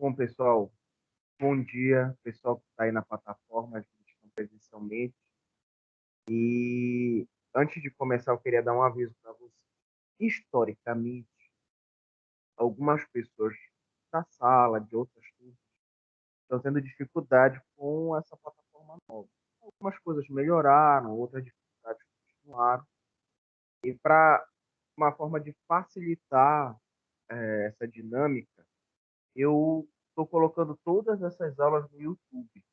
Bom, pessoal, bom dia, pessoal que está aí na plataforma, que estão presencialmente. E antes de começar, eu queria dar um aviso para vocês. Historicamente, algumas pessoas da sala, de outras turmas, estão tendo dificuldade com essa plataforma nova. Algumas coisas melhoraram, outras dificuldades continuaram. E para uma forma de facilitar essa dinâmica, eu estou colocando todas essas aulas no YouTube,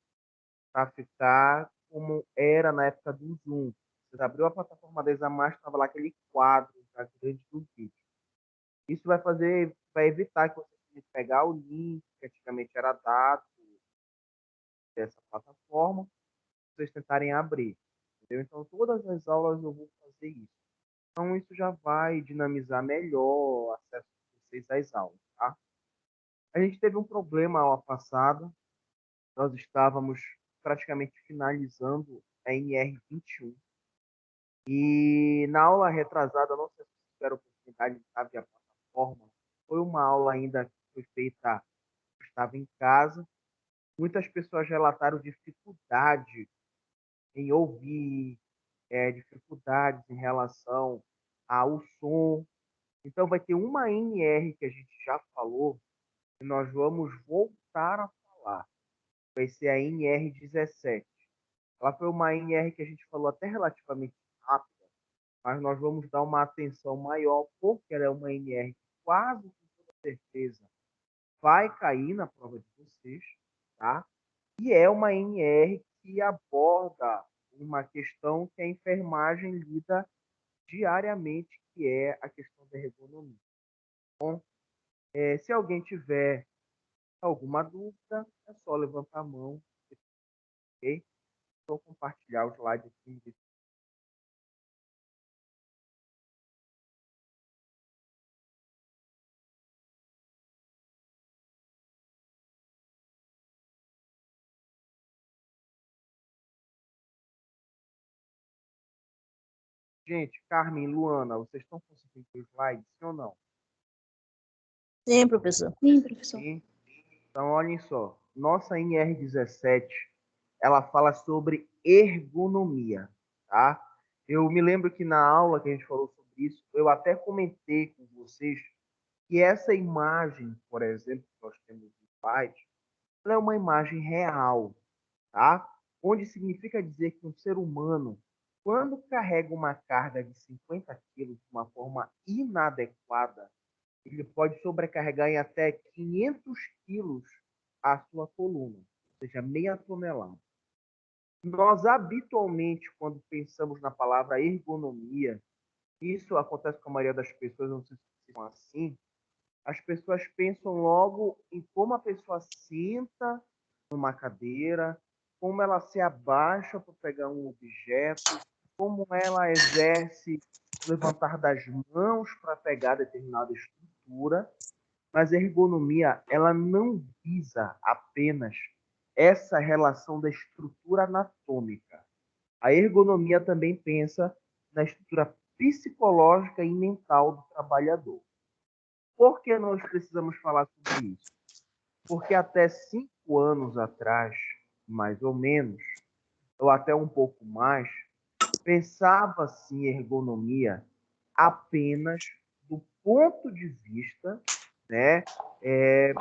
para ficar como era na época do Zoom. Você abriu a plataforma da Examar, estava lá aquele quadro já grande do vídeo. Isso vai evitar que você tenha que pegar o link que antigamente era dado dessa plataforma, vocês tentarem abrir. Entendeu? Então, todas as aulas eu vou fazer isso. Então, isso já vai dinamizar melhor o acesso de vocês às aulas, tá? A gente teve um problema a aula passada, nós estávamos praticamente finalizando a NR21. E na aula retrasada, não sei se vocês tiveram a oportunidade de estar via plataforma, foi uma aula ainda que foi feita, eu estava em casa. Muitas pessoas relataram dificuldade em ouvir, dificuldades em relação ao som. Então, vai ter uma NR que a gente já falou, e nós vamos voltar a falar. Vai ser a NR17. Ela foi uma NR que a gente falou até relativamente rápido, mas nós vamos dar uma atenção maior, porque ela é uma NR que quase com toda certeza vai cair na prova de vocês, tá? E é uma NR que aborda uma questão que a enfermagem lida diariamente, que é a questão da ergonomia. Bom, se alguém tiver alguma dúvida, é só levantar a mão, ok? Vou compartilhar o slide aqui. Gente, Carmen, Luana, vocês estão conseguindo ver o slide, sim ou não? Sim, professor. Sim, professor. Sim. Então, olhem só. Nossa NR17, ela fala sobre ergonomia, tá? Eu me lembro que na aula que a gente falou sobre isso, eu até comentei com vocês que essa imagem, por exemplo, que nós temos no slide, ela é uma imagem real, tá? Onde significa dizer que um ser humano, quando carrega uma carga de 50 quilos de uma forma inadequada, ele pode sobrecarregar em até 500 quilos a sua coluna, ou seja, meia tonelada. Nós, habitualmente, quando pensamos na palavra ergonomia, isso acontece com a maioria das pessoas, não sei se são assim, as pessoas pensam logo em como a pessoa senta numa cadeira, como ela se abaixa para pegar um objeto, como ela exerce o levantar das mãos para pegar determinada estrutura, mas a ergonomia ela não visa apenas essa relação da estrutura anatômica. A ergonomia também pensa na estrutura psicológica e mental do trabalhador. Por que nós precisamos falar sobre isso? Porque até 5 anos atrás, mais ou menos, ou até um pouco mais, pensava-se em ergonomia apenas do ponto de vista, né,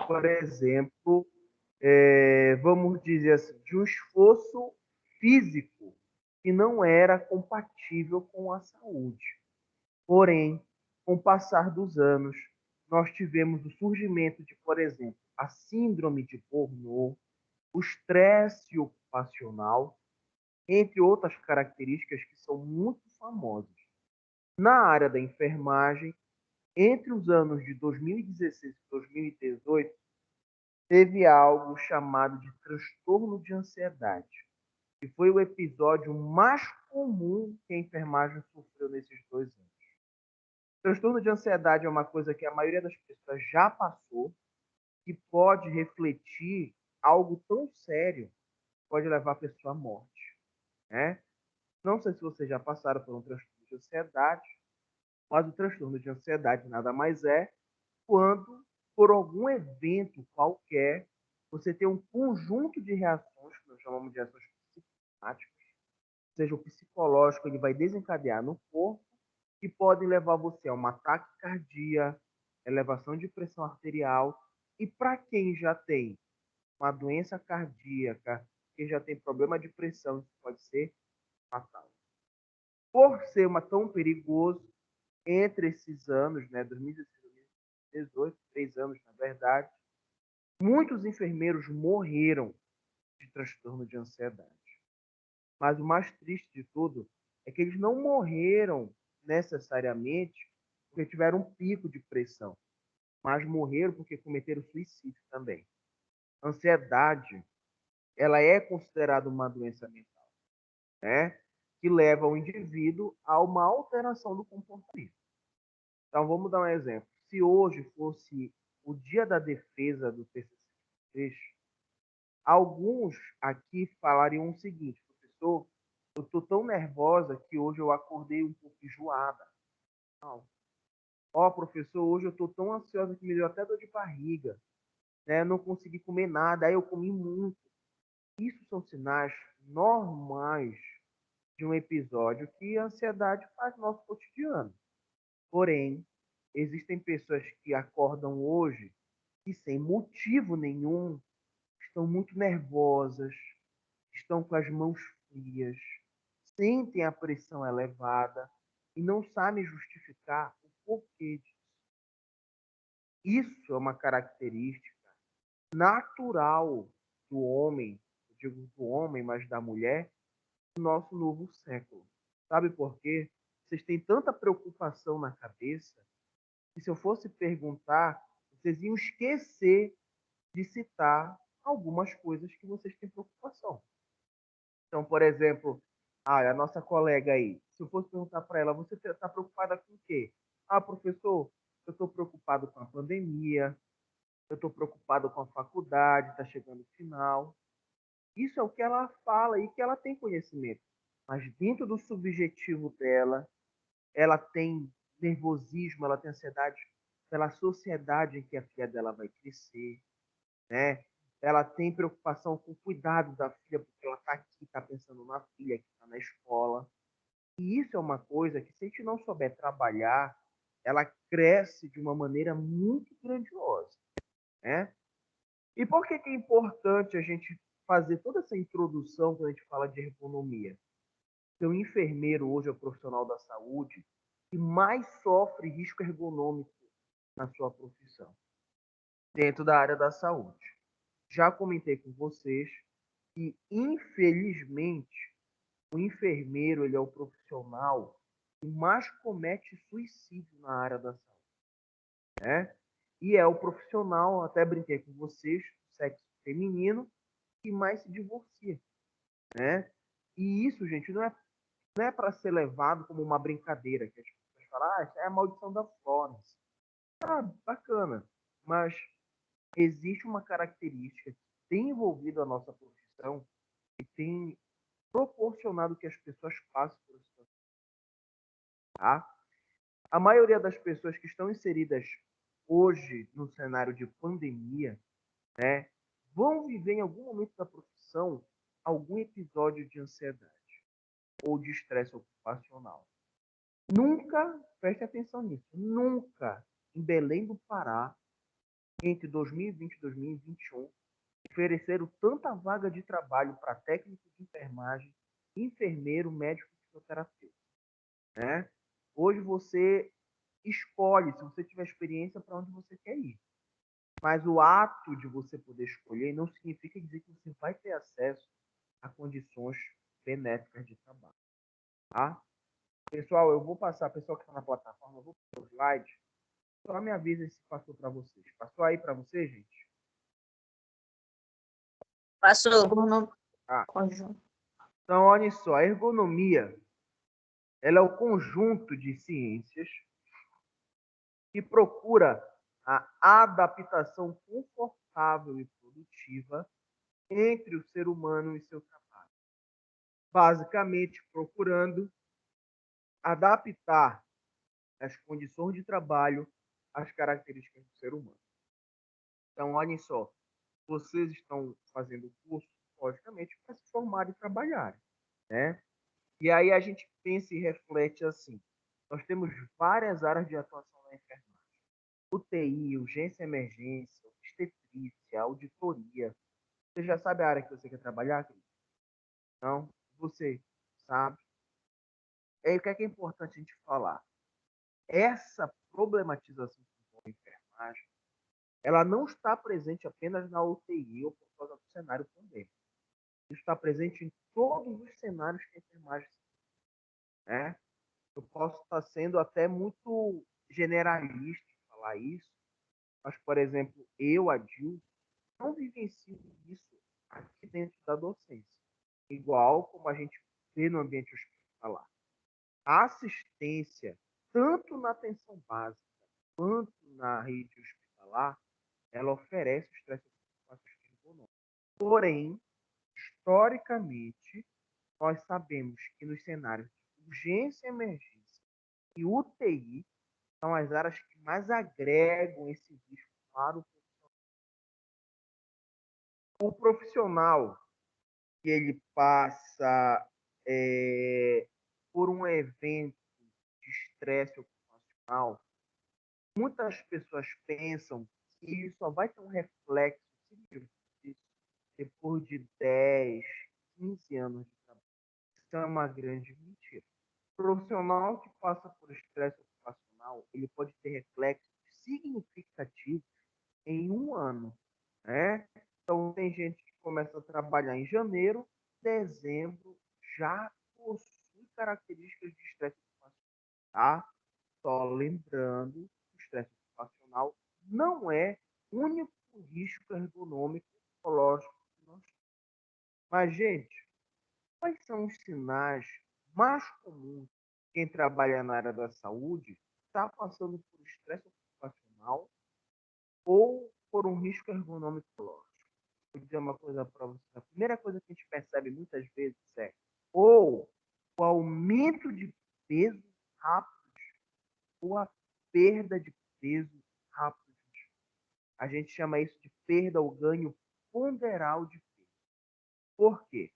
por exemplo, vamos dizer assim, de um esforço físico que não era compatível com a saúde. Porém, com o passar dos anos, nós tivemos o surgimento de, por exemplo, a síndrome de Burnout, o estresse ocupacional, entre outras características que são muito famosas. Na área da enfermagem, entre os anos de 2016 e 2018, teve algo chamado de transtorno de ansiedade, que foi o episódio mais comum que a enfermagem sofreu nesses 2 anos. Transtorno de ansiedade é uma coisa que a maioria das pessoas já passou, que pode refletir algo tão sério, pode levar a pessoa à morte, né? Não sei se vocês já passaram por um transtorno de ansiedade, mas o transtorno de ansiedade nada mais é quando por algum evento qualquer, você tem um conjunto de reações, que nós chamamos de reações psicossomáticas, ou seja, o psicológico ele vai desencadear no corpo, que podem levar você a uma taquicardia, elevação de pressão arterial, e para quem já tem uma doença cardíaca, quem já tem problema de pressão, isso pode ser fatal. Por ser tão perigoso, entre esses anos, né, 2016 e 2018, 3 anos na verdade, muitos enfermeiros morreram de transtorno de ansiedade. Mas o mais triste de tudo é que eles não morreram necessariamente porque tiveram um pico de pressão, mas morreram porque cometeram suicídio também. A ansiedade, ela é considerada uma doença mental, né? Que leva o indivíduo a uma alteração do comportamento. Então, vamos dar um exemplo. Se hoje fosse o dia da defesa do TCC, alguns aqui falariam o seguinte: professor, eu estou tão nervosa que hoje eu acordei um pouco enjoada. Ó, professor, hoje eu estou tão ansiosa que me deu até dor de barriga, né? Não consegui comer nada, aí eu comi muito. Isso são sinais normais de um episódio que a ansiedade faz no nosso cotidiano. Porém, existem pessoas que acordam hoje e sem motivo nenhum estão muito nervosas, estão com as mãos frias, sentem a pressão elevada e não sabem justificar o porquê disso. Isso é uma característica natural do homem, eu digo do homem, mas da mulher, do nosso novo século. Sabe por quê? Vocês têm tanta preocupação na cabeça que se eu fosse perguntar, vocês iam esquecer de citar algumas coisas que vocês têm preocupação. Então, por exemplo, a nossa colega aí, se eu fosse perguntar para ela, você está preocupada com o quê? Ah, professor, eu estou preocupado com a pandemia, eu estou preocupado com a faculdade, está chegando o final. Isso é o que ela fala e que ela tem conhecimento. Mas dentro do subjetivo dela, ela tem nervosismo, ela tem ansiedade pela sociedade em que a filha dela vai crescer, né? Ela tem preocupação com o cuidado da filha, porque ela está aqui, está pensando na filha que está na escola. E isso é uma coisa que, se a gente não souber trabalhar, ela cresce de uma maneira muito grandiosa, né? E por que é importante a gente fazer toda essa introdução quando a gente fala de ergonomia? Porque o enfermeiro hoje é o profissional da saúde que mais sofre risco ergonômico na sua profissão, dentro da área da saúde. Já comentei com vocês que, infelizmente, o enfermeiro ele é o profissional que mais comete suicídio na área da saúde, né? E é o profissional, até brinquei com vocês, sexo feminino, que mais se divorcia, né? E isso, gente, não é para ser levado como uma brincadeira, que as pessoas falam, ah, isso é a maldição da Florence. Ah, bacana. Mas existe uma característica que tem envolvido a nossa profissão e tem proporcionado que as pessoas passem por essa situação. Tá? A maioria das pessoas que estão inseridas hoje no cenário de pandemia, né, vão viver em algum momento da profissão algum episódio de ansiedade ou de estresse ocupacional. Nunca, preste atenção nisso, nunca em Belém do Pará, entre 2020 e 2021, ofereceram tanta vaga de trabalho para técnico de enfermagem, enfermeiro, médico e fisioterapeuta, né? Hoje você escolhe, se você tiver experiência, para onde você quer ir. Mas o ato de você poder escolher não significa dizer que você vai ter acesso a condições benéficas de trabalho. Tá? Pessoal, eu vou passar, pessoal que está na plataforma, eu vou passar o slide. Só me avisa se passou para vocês. Passou aí para vocês, gente? Passou. Ah, Conjunto. então, olha só, a ergonomia ela é o conjunto de ciências que procura a adaptação confortável e produtiva entre o ser humano e seu trabalho. Basicamente, procurando adaptar as condições de trabalho às características do ser humano. Então, olhem só, vocês estão fazendo o curso, logicamente, para se formar e trabalhar, né? E aí a gente pensa e reflete assim. Nós temos várias áreas de atuação na enfermagem. UTI, urgência e emergência, obstetrícia, auditoria. Você já sabe a área que você quer trabalhar, Cris? Não? Você sabe? E aí, o que é importante a gente falar? Essa problematização com a enfermagem, ela não está presente apenas na UTI ou por causa do cenário pandêmico. Isso está presente em todos os cenários que a enfermagem, né? Eu posso estar sendo até muito generalista em falar isso, mas, por exemplo, eu, Adil, não vivencio isso aqui dentro da docência. Igual como a gente vê no ambiente hospitalar. A assistência, tanto na atenção básica quanto na rede hospitalar, ela oferece o estresse ocupacional. Porém, historicamente, nós sabemos que nos cenários de urgência e emergência e UTI são as áreas que mais agregam esse risco para o profissional. O profissional que ele passa por um evento de estresse ocupacional, muitas pessoas pensam que ele só vai ter um reflexo disso depois de 10, 15 anos de trabalho. Isso é uma grande mentira. O profissional que passa por estresse ocupacional, ele pode ter reflexos significativos em um ano, né? Então, tem gente que começa a trabalhar em janeiro, dezembro, já possui características de estresse ocupacional, tá? Só lembrando que o estresse ocupacional não é o único risco ergonômico psicológico que nós temos. Mas, gente, quais são os sinais mais comuns de quem trabalha na área da saúde está passando por estresse ocupacional ou por um risco ergonômico psicológico? Vou dizer uma coisa para você. A primeira coisa que a gente percebe muitas vezes é ou o aumento de peso rápido ou a perda de peso rápido. A gente chama isso de perda ou ganho ponderal de peso. Por quê?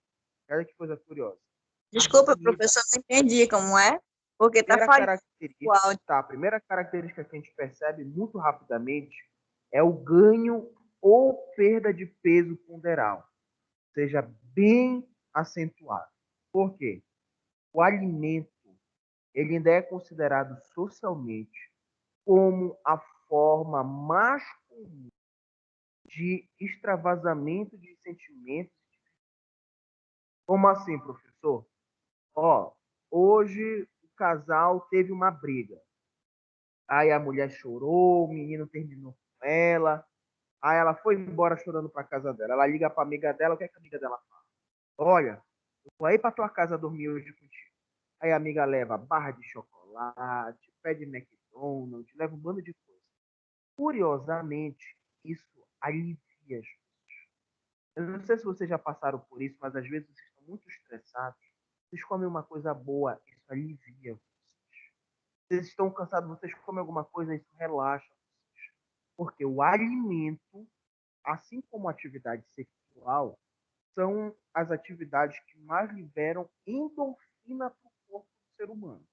Olha que coisa curiosa. A Desculpa, comida, professor, não entendi como é, porque tá primeira falhando o característica, áudio. tá, a primeira característica que a gente percebe muito rapidamente é o ganho ou perda de peso ponderal. Seja bem acentuado. Por quê? O alimento, ele ainda é considerado socialmente como a forma mais comum de extravasamento de sentimentos. Como assim, professor? Ó, hoje o casal teve uma briga. Aí a mulher chorou, o menino terminou com ela. Aí ela foi embora chorando para casa dela. Ela liga para amiga dela, o que é que a amiga dela fala? Olha, eu vou aí para tua casa dormir hoje contigo. Aí a amiga leva barra de chocolate, pede McDonald's, leva um bando de coisa. Curiosamente, isso alivia as pessoas. Eu não sei se vocês já passaram por isso, mas às vezes vocês estão muito estressados. Vocês comem uma coisa boa, isso alivia vocês. Vocês estão cansados, vocês comem alguma coisa, isso relaxa vocês. Porque o alimento, assim como a atividade sexual, são as atividades que mais liberam endorfina para o corpo do ser humano,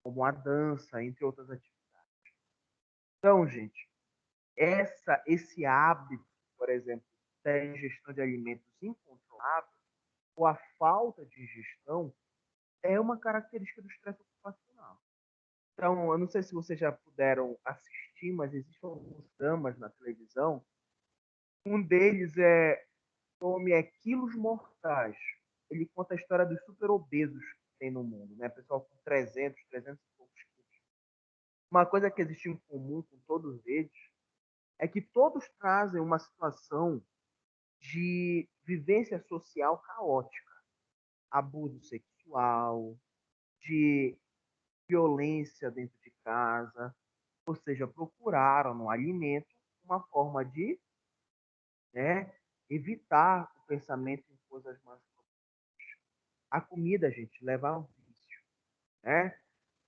como a dança, entre outras atividades. Então, gente, esse hábito, por exemplo, da ingestão de alimentos incontroláveis, ou a falta de ingestão, é uma característica do estresse ocupacional. Então, eu não sei se vocês já puderam assistir, mas existem alguns dramas na televisão. Um deles é o nome é Quilos Mortais. Ele conta a história dos super obesos que tem no mundo, né? Pessoal com 300 e poucos quilos. Uma coisa que existe em comum com todos eles é que todos trazem uma situação de vivência social caótica, abuso sexual, de violência dentro de casa, ou seja, procuraram no alimento uma forma de, né, evitar o pensamento em coisas mais profundas. A comida, gente, leva ao vício, né?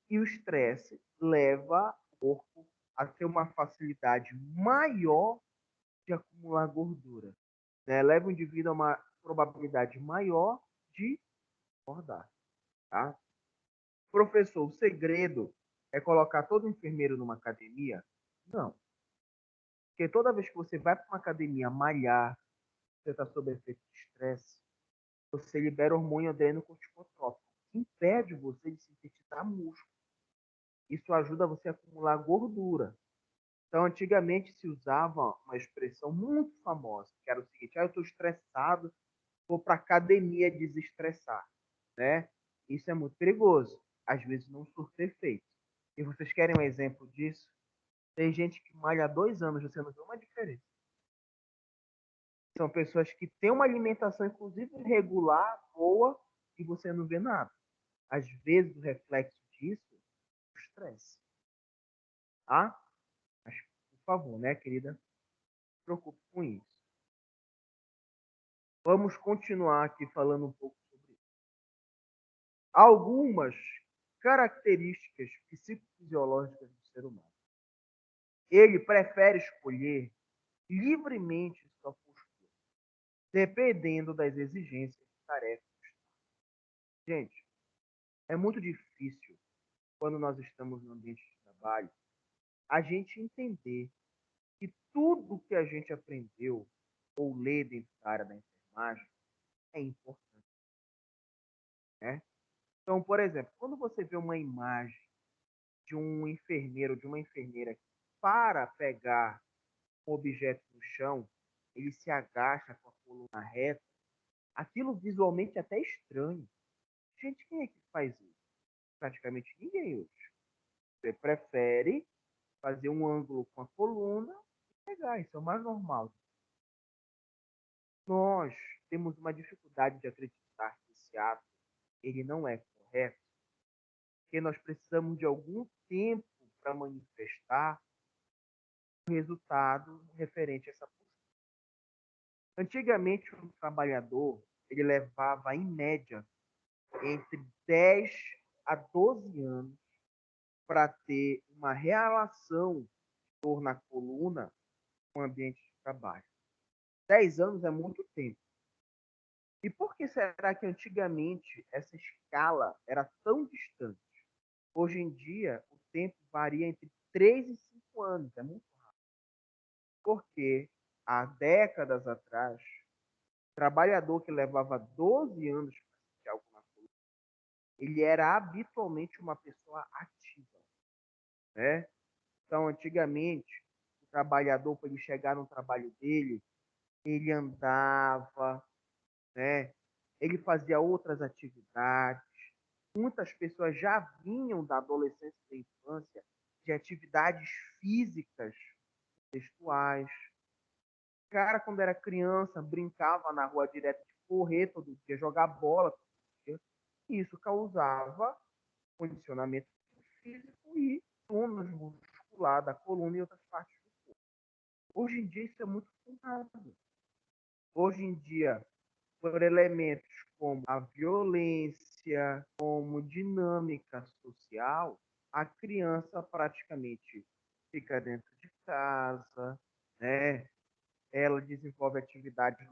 E o estresse leva o corpo a ter uma facilidade maior de acumular gordura. Né? Leva o indivíduo a uma probabilidade maior de engordar. Tá? Professor, o segredo é colocar todo enfermeiro numa academia? Não. Porque toda vez que você vai para uma academia malhar, você está sob efeito de estresse, você libera hormônio adrenocorticotrópico, que impede você de sintetizar músculo. Isso ajuda você a acumular gordura. Então, antigamente se usava uma expressão muito famosa, que era o seguinte: eu estou estressado, vou para academia desestressar, né? Isso é muito perigoso. Às vezes não surte efeito. E vocês querem um exemplo disso? Tem gente que malha há 2 anos, você não vê uma diferença. São pessoas que têm uma alimentação, inclusive regular, boa, e você não vê nada. Às vezes, o reflexo disso é o estresse. Tá? Mas, por favor, né, querida? Não se preocupe com isso. Vamos continuar aqui falando um pouco sobre isso. Algumas características psicofisiológicas do ser humano. Ele prefere escolher livremente sua postura, dependendo das exigências de tarefas. Gente, é muito difícil, quando nós estamos no ambiente de trabalho, a gente entender que tudo que a gente aprendeu ou lê dentro da área da enfermagem é importante, né? Então, por exemplo, quando você vê uma imagem de um enfermeiro, de uma enfermeira que para pegar um objeto no chão, ele se agacha com a coluna reta, aquilo visualmente é até estranho. Gente, quem é que faz isso? Praticamente ninguém hoje. Você prefere fazer um ângulo com a coluna e pegar, isso é o mais normal. Nós temos uma dificuldade de acreditar que esse ato ele não é correto, porque nós precisamos de algum tempo para manifestar o resultado referente a essa postura. Antigamente, um trabalhador ele levava, em média, entre 10 a 12 anos para ter uma relação de dor na coluna com o ambiente de trabalho. 10 anos é muito tempo. E por que será que antigamente essa escala era tão distante? Hoje em dia, o tempo varia entre 3 e 5 anos, é muito rápido. Porque há décadas atrás, o trabalhador que levava 12 anos para sentir alguma coisa, ele era habitualmente uma pessoa ativa, né? Então, antigamente, o trabalhador, para ele chegar no trabalho dele, ele andava, né? Ele fazia outras atividades. Muitas pessoas já vinham da adolescência e da infância de atividades físicas textuais. O cara, quando era criança, brincava na rua direto de correr todo dia, jogar bola todo dia. Isso causava condicionamento físico e tônus muscular da coluna e outras partes do corpo. Hoje em dia isso é muito fundado. Hoje em dia, por elementos como a violência, como dinâmica social, a criança praticamente fica dentro de casa, né? Ela desenvolve atividades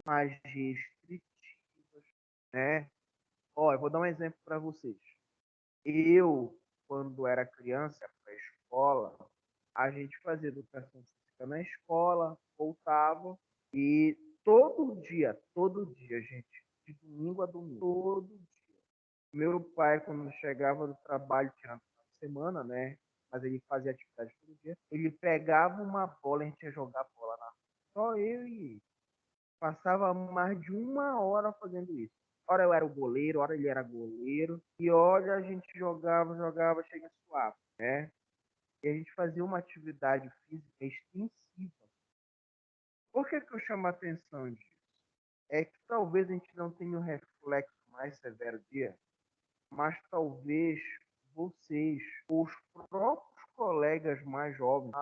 mais restritivas, né? Ó, eu vou dar um exemplo para vocês. Eu, quando era criança, para a escola, a gente fazia educação física na escola, voltava e todo dia, gente, de domingo a domingo, todo dia. Meu pai, quando chegava do trabalho, tirando a semana, né? Mas ele fazia atividade todo dia. Ele pegava uma bola, a gente ia jogar bola na rua. Só eu e ele. Passava mais de 1 hora fazendo isso. Ora eu era o goleiro, ora ele era goleiro. E olha, a gente jogava, chega a suar, né? E a gente fazia uma atividade física extensiva. Por que eu chamo a atenção disso? É que talvez a gente não tenha um reflexo mais severo dia, mas talvez vocês, os próprios colegas mais jovens,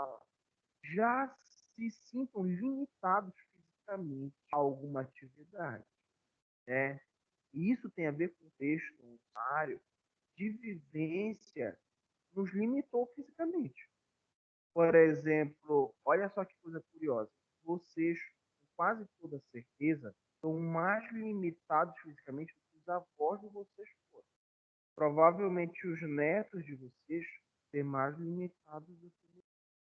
já se sintam limitados fisicamente a alguma atividade, né? E isso tem a ver com o texto, um cenário de vivência nos limitou fisicamente. Por exemplo, olha só que coisa curiosa. Vocês, com quase toda certeza, são mais limitados fisicamente do que os avós de vocês foram. Provavelmente os netos de vocês ser mais limitados do que vocês.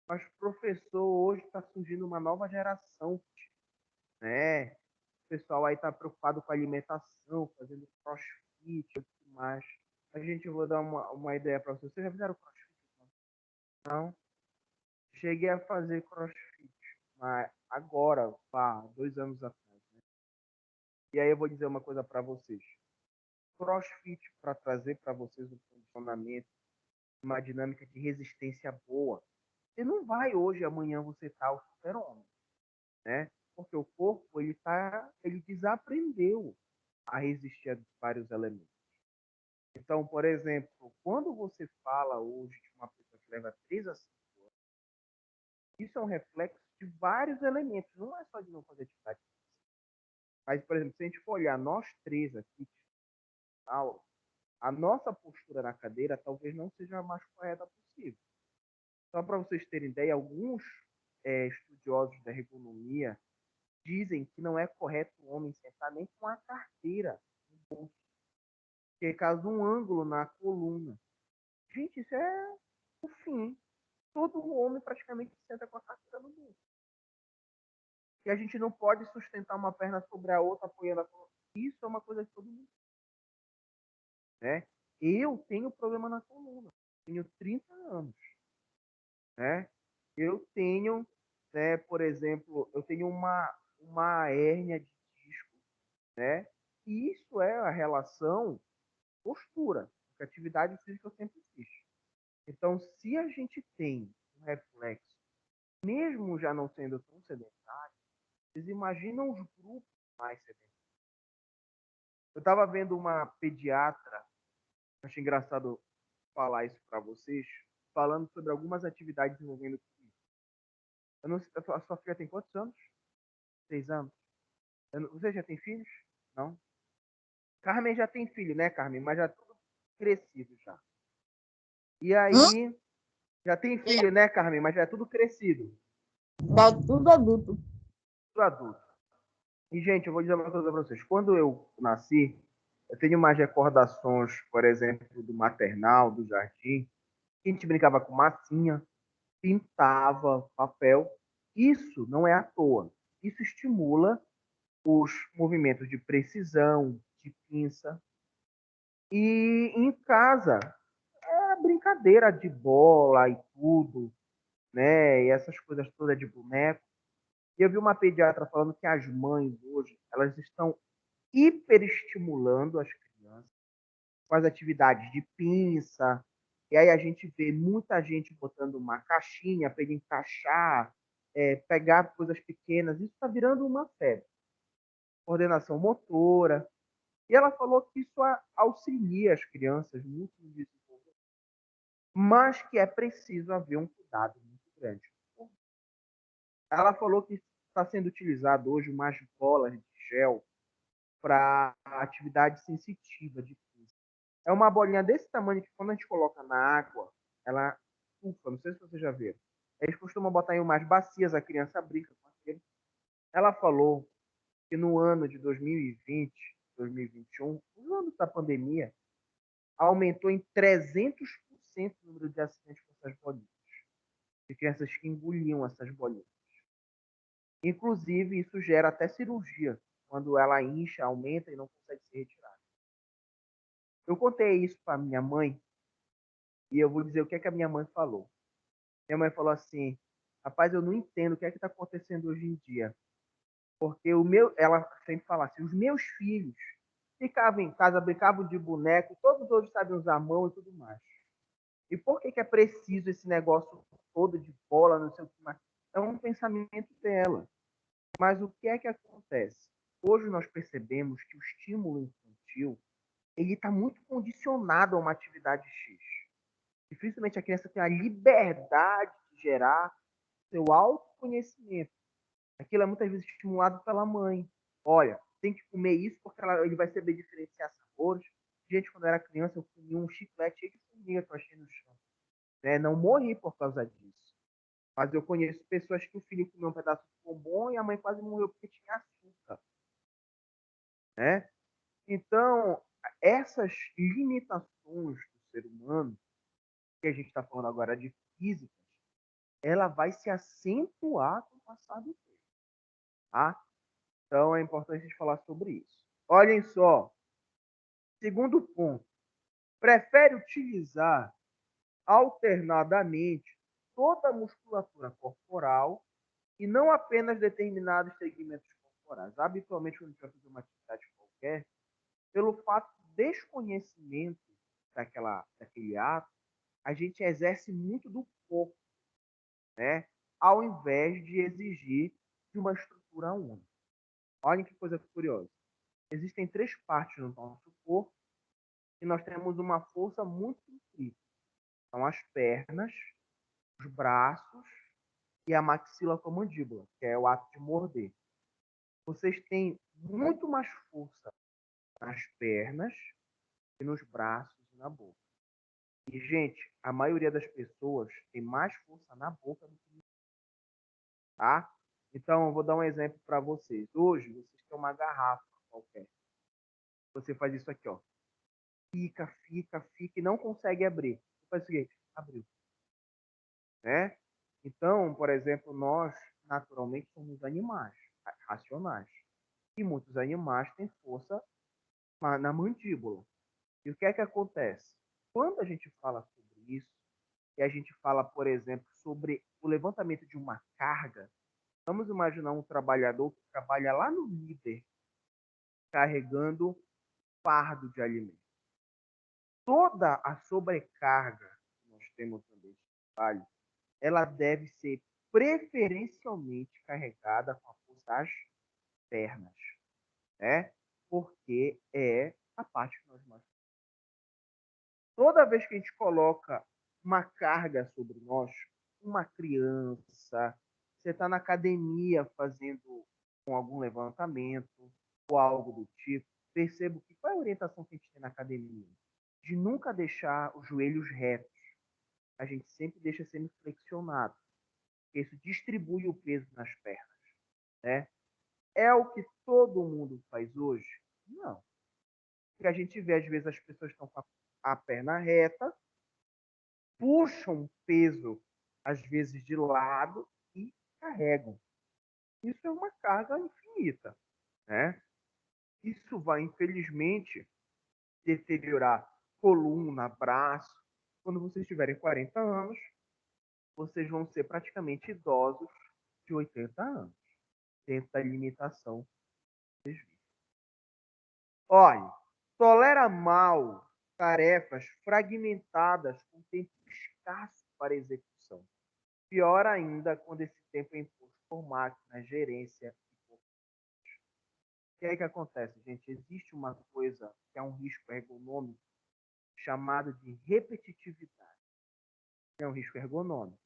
Mas professor, hoje está surgindo uma nova geração, né? O pessoal aí está preocupado com a alimentação, fazendo crossfit e tudo mais. A gente, eu vou dar uma ideia para vocês. Vocês já fizeram crossfit? Não? Cheguei a fazer crossfit, mas agora, pá, 2 anos atrás. Né? E aí eu vou dizer uma coisa para vocês. Crossfit, para trazer para vocês um condicionamento, uma dinâmica de resistência boa. Você não vai hoje, amanhã você tá o super-homem, né? Porque o corpo, ele desaprendeu a resistir a vários elementos. Então, por exemplo, quando você fala hoje de uma pessoa que leva 3 a 5 anos, isso é um reflexo de vários elementos, não é só de não fazer atividade. Mas, por exemplo, se a gente for olhar nós três aqui, aula, a nossa postura na cadeira talvez não seja a mais correta possível. Só para vocês terem ideia, alguns estudiosos da ergonomia dizem que não é correto o homem sentar nem com a carteira no bolso, porque causa um ângulo na coluna. Gente, isso é o fim. Todo homem praticamente senta com a carteira no bolso. E a gente não pode sustentar uma perna sobre a outra apoiando a coluna. Isso é uma coisa que todo mundo, né? Eu tenho problema na coluna. Tenho 30 anos, né? Eu tenho, né, por exemplo, eu tenho uma hérnia de disco, né? E isso é a relação postura, porque atividade física eu sempre fiz. Então, se a gente tem um reflexo, mesmo já não sendo tão sedentário, vocês imaginam os grupos mais sedentários. Eu estava vendo uma pediatra, acho engraçado falar isso para vocês, falando sobre algumas atividades envolvendo isso. Eu não sei, a sua filha tem quantos anos? 6 anos? Você já tem filhos? Não? Carmen já tem filho, né, Carmen? Mas já tudo crescido já. E Hum? aí, já tem filho, né, Carmen? Mas já é tudo crescido. Já tudo adulto. Tudo adulto. E, gente, eu vou dizer uma coisa para vocês. Quando eu nasci, eu tenho mais recordações, por exemplo, do maternal, do jardim. A gente brincava com massinha, pintava papel. Isso não é à toa. Isso estimula os movimentos de precisão, de pinça. E em casa, era brincadeira de bola e tudo, né? E essas coisas todas de boneco. E eu vi uma pediatra falando que as mães hoje, elas estão hiperestimulando as crianças com as atividades de pinça. E aí a gente vê muita gente botando uma caixinha para ele encaixar, pegar coisas pequenas. Isso está virando uma febre. Coordenação motora. E ela falou que isso auxilia as crianças muito no desenvolvimento, mas que é preciso haver um cuidado muito grande. Ela falou que está sendo utilizado hoje umas bolas de gel para atividade sensitiva de física. É uma bolinha desse tamanho que quando a gente coloca na água, ela ufa, não sei se você já viu. Eles costumam botar em umas bacias, a criança brinca com aquilo. Ela falou que no ano de 2020, 2021, no ano da pandemia, aumentou em 300% o número de acidentes com essas bolinhas. De crianças que engoliam essas bolinhas. Inclusive, isso gera até cirurgia, quando ela incha, aumenta e não consegue ser retirada. Eu contei isso para minha mãe e eu vou dizer o que é que a minha mãe falou. Minha mãe falou assim: rapaz, eu não entendo o que é que está acontecendo hoje em dia. Porque ela sempre fala assim: os meus filhos ficavam em casa, brincavam de boneco, todos hoje sabem usar a mão e tudo mais. E por que é preciso esse negócio todo de bola, não sei o que mais? É um pensamento dela. Mas o que é que acontece? Hoje nós percebemos que o estímulo infantil ele está muito condicionado a uma atividade X. Dificilmente a criança tem a liberdade de gerar seu autoconhecimento. Aquilo é muitas vezes estimulado pela mãe. Olha, tem que comer isso porque ele vai saber diferenciar sabores. Gente, quando eu era criança, eu comia um chiclete cheio de formiga que eu achei no chão. Né? Não morri por causa disso. Mas eu conheço pessoas que o filho comeu um pedaço de bombom e a mãe quase morreu porque tinha açúcar, né? Então, essas limitações do ser humano, que a gente está falando agora de física, ela vai se acentuar com o passar do tempo, tá? Então, é importante a gente falar sobre isso. Olhem só, segundo ponto, prefere utilizar alternadamente toda a musculatura corporal e não apenas determinados segmentos corporais. Habitualmente, quando a gente vai fazer uma atividade qualquer, pelo fato do desconhecimento daquele ato, a gente exerce muito do corpo, né? Ao invés de exigir de uma estrutura única. Olhem que coisa curiosa. Existem três partes no nosso corpo e nós temos uma força muito incrível. São as pernas, os braços e a maxilotomandíbula, que é o ato de morder. Vocês têm muito mais força nas pernas e nos braços e na boca. E, gente, a maioria das pessoas tem mais força na boca do que no, tá? Então, eu vou dar um exemplo para vocês. Hoje, vocês têm uma garrafa qualquer. Você faz isso aqui, ó. Fica e não consegue abrir. Você faz o seguinte, abriu, né? Então, por exemplo, nós naturalmente somos animais racionais. E muitos animais têm força na mandíbula. E o que é que acontece? Quando a gente fala sobre isso, e a gente fala, por exemplo, sobre o levantamento de uma carga, vamos imaginar um trabalhador que trabalha lá no líder, carregando fardo de alimento. Toda a sobrecarga que nós temos nesse trabalho, ela deve ser preferencialmente carregada com a força das pernas, né? Porque é a parte que nós mais. Toda vez que a gente coloca uma carga sobre nós, uma criança, você está na academia fazendo com algum levantamento ou algo do tipo, percebo que qual é a orientação que a gente tem na academia? De nunca deixar os joelhos retos. A gente sempre deixa semi-flexionado. Isso distribui o peso nas pernas, né? É o que todo mundo faz hoje? Não. Porque a gente vê, às vezes, as pessoas estão com a perna reta, puxam peso, às vezes, de lado e carregam. Isso é uma carga infinita, né? Isso vai, infelizmente, deteriorar coluna, braço. Quando vocês tiverem 40 anos, vocês vão ser praticamente idosos de 80 anos, dentro da limitação que vocês vivem. Olha, tolera mal tarefas fragmentadas com tempo escasso para execução. Pior ainda quando esse tempo é imposto por máquinas, gerência. O que é que acontece, gente? Existe uma coisa que é um risco ergonômico chamado de repetitividade. É um risco ergonômico.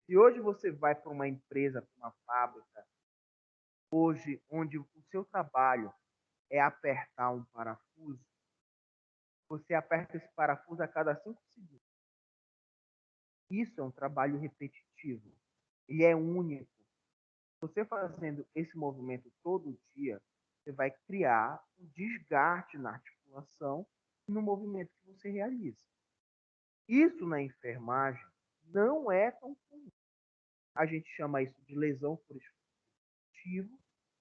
Se hoje você vai para uma empresa, para uma fábrica, hoje onde o seu trabalho é apertar um parafuso, você aperta esse parafuso a cada 5 segundos. Isso é um trabalho repetitivo. Ele é único. Você fazendo esse movimento todo dia, você vai criar um desgaste na articulação e no movimento que você realiza. Isso na enfermagem não é tão comum. A gente chama isso de lesão por esforço,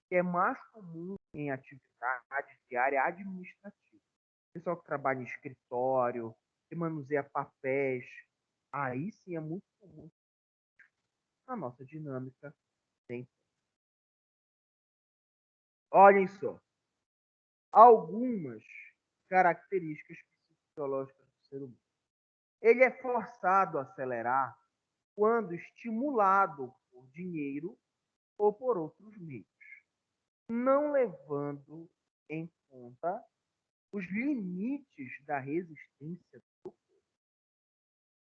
que é mais comum em atividade diária administrativa. Pessoal que trabalha em escritório, que manuseia papéis, aí sim é muito comum a nossa dinâmica. Olhem só, algumas características fisiológicas do ser humano. Ele é forçado a acelerar quando estimulado por dinheiro ou por outros meios, não levando em conta os limites da resistência.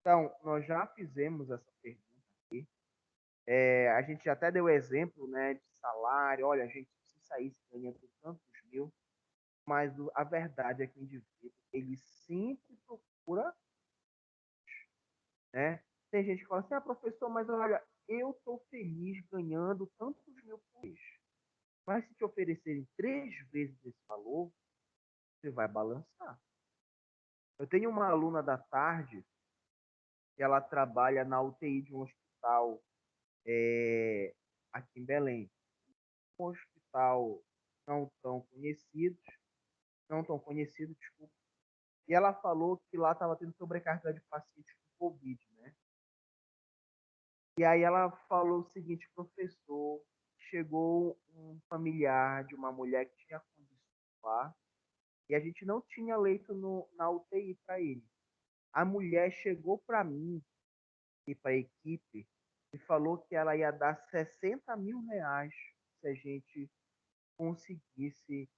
Então, nós já fizemos essa pergunta aqui. A gente até deu exemplo, né, de salário. Olha, a gente se saísse ganhando tantos mil, mas a verdade é que o indivíduo ele sempre procura, né? Tem gente que fala assim, professor, mas olha, eu estou feliz ganhando tantos mil por mês. Mas se te oferecerem 3 vezes esse valor, você vai balançar. Eu tenho uma aluna da tarde que ela trabalha na UTI de um hospital aqui em Belém. Um hospital não tão conhecido, não tão conhecido, desculpa. E ela falou que lá estava tendo sobrecarga de pacientes com Covid, né? E aí ela falou o seguinte, professor, chegou um familiar de uma mulher que tinha condição lá, e a gente não tinha leito na UTI para ele. A mulher chegou para mim e para a equipe e falou que ela ia dar 60 mil reais se a gente conseguisse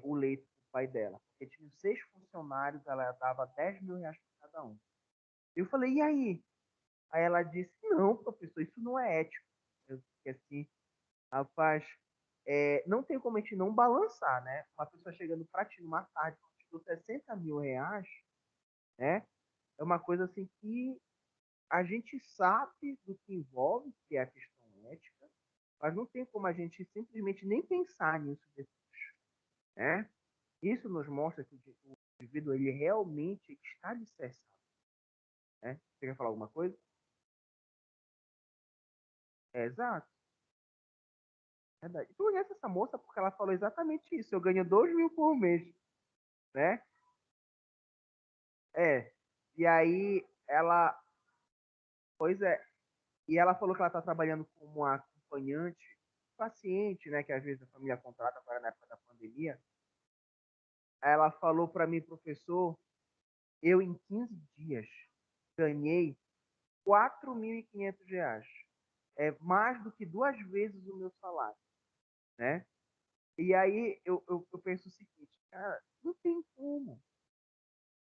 o leito para o pai dela. Porque tinha 6 funcionários, ela dava 10 mil reais para cada um. Eu falei, e aí? Aí ela disse, não, professor, isso não é ético. Eu fiquei assim, rapaz, não tem como a gente não balançar, né? Uma pessoa chegando para ti numa tarde, te dou 60 mil reais, né? É uma coisa assim que a gente sabe do que envolve, que é a questão ética, mas não tem como a gente simplesmente nem pensar nisso depois, né? Isso nos mostra que o indivíduo ele realmente está alicerçado, né? Você quer falar alguma coisa? Exato. Verdade. Tu conhece essa moça porque ela falou exatamente isso. Eu ganho 2 mil por mês, né? É. E aí ela, pois é, e ela falou que ela está trabalhando como acompanhante, paciente, né? Que às vezes a família contrata agora na época da pandemia. Aí ela falou para mim, professor, eu em 15 dias ganhei 4.500 reais. É mais do que 2 vezes o meu salário, né? E aí eu penso o seguinte, cara, não tem como.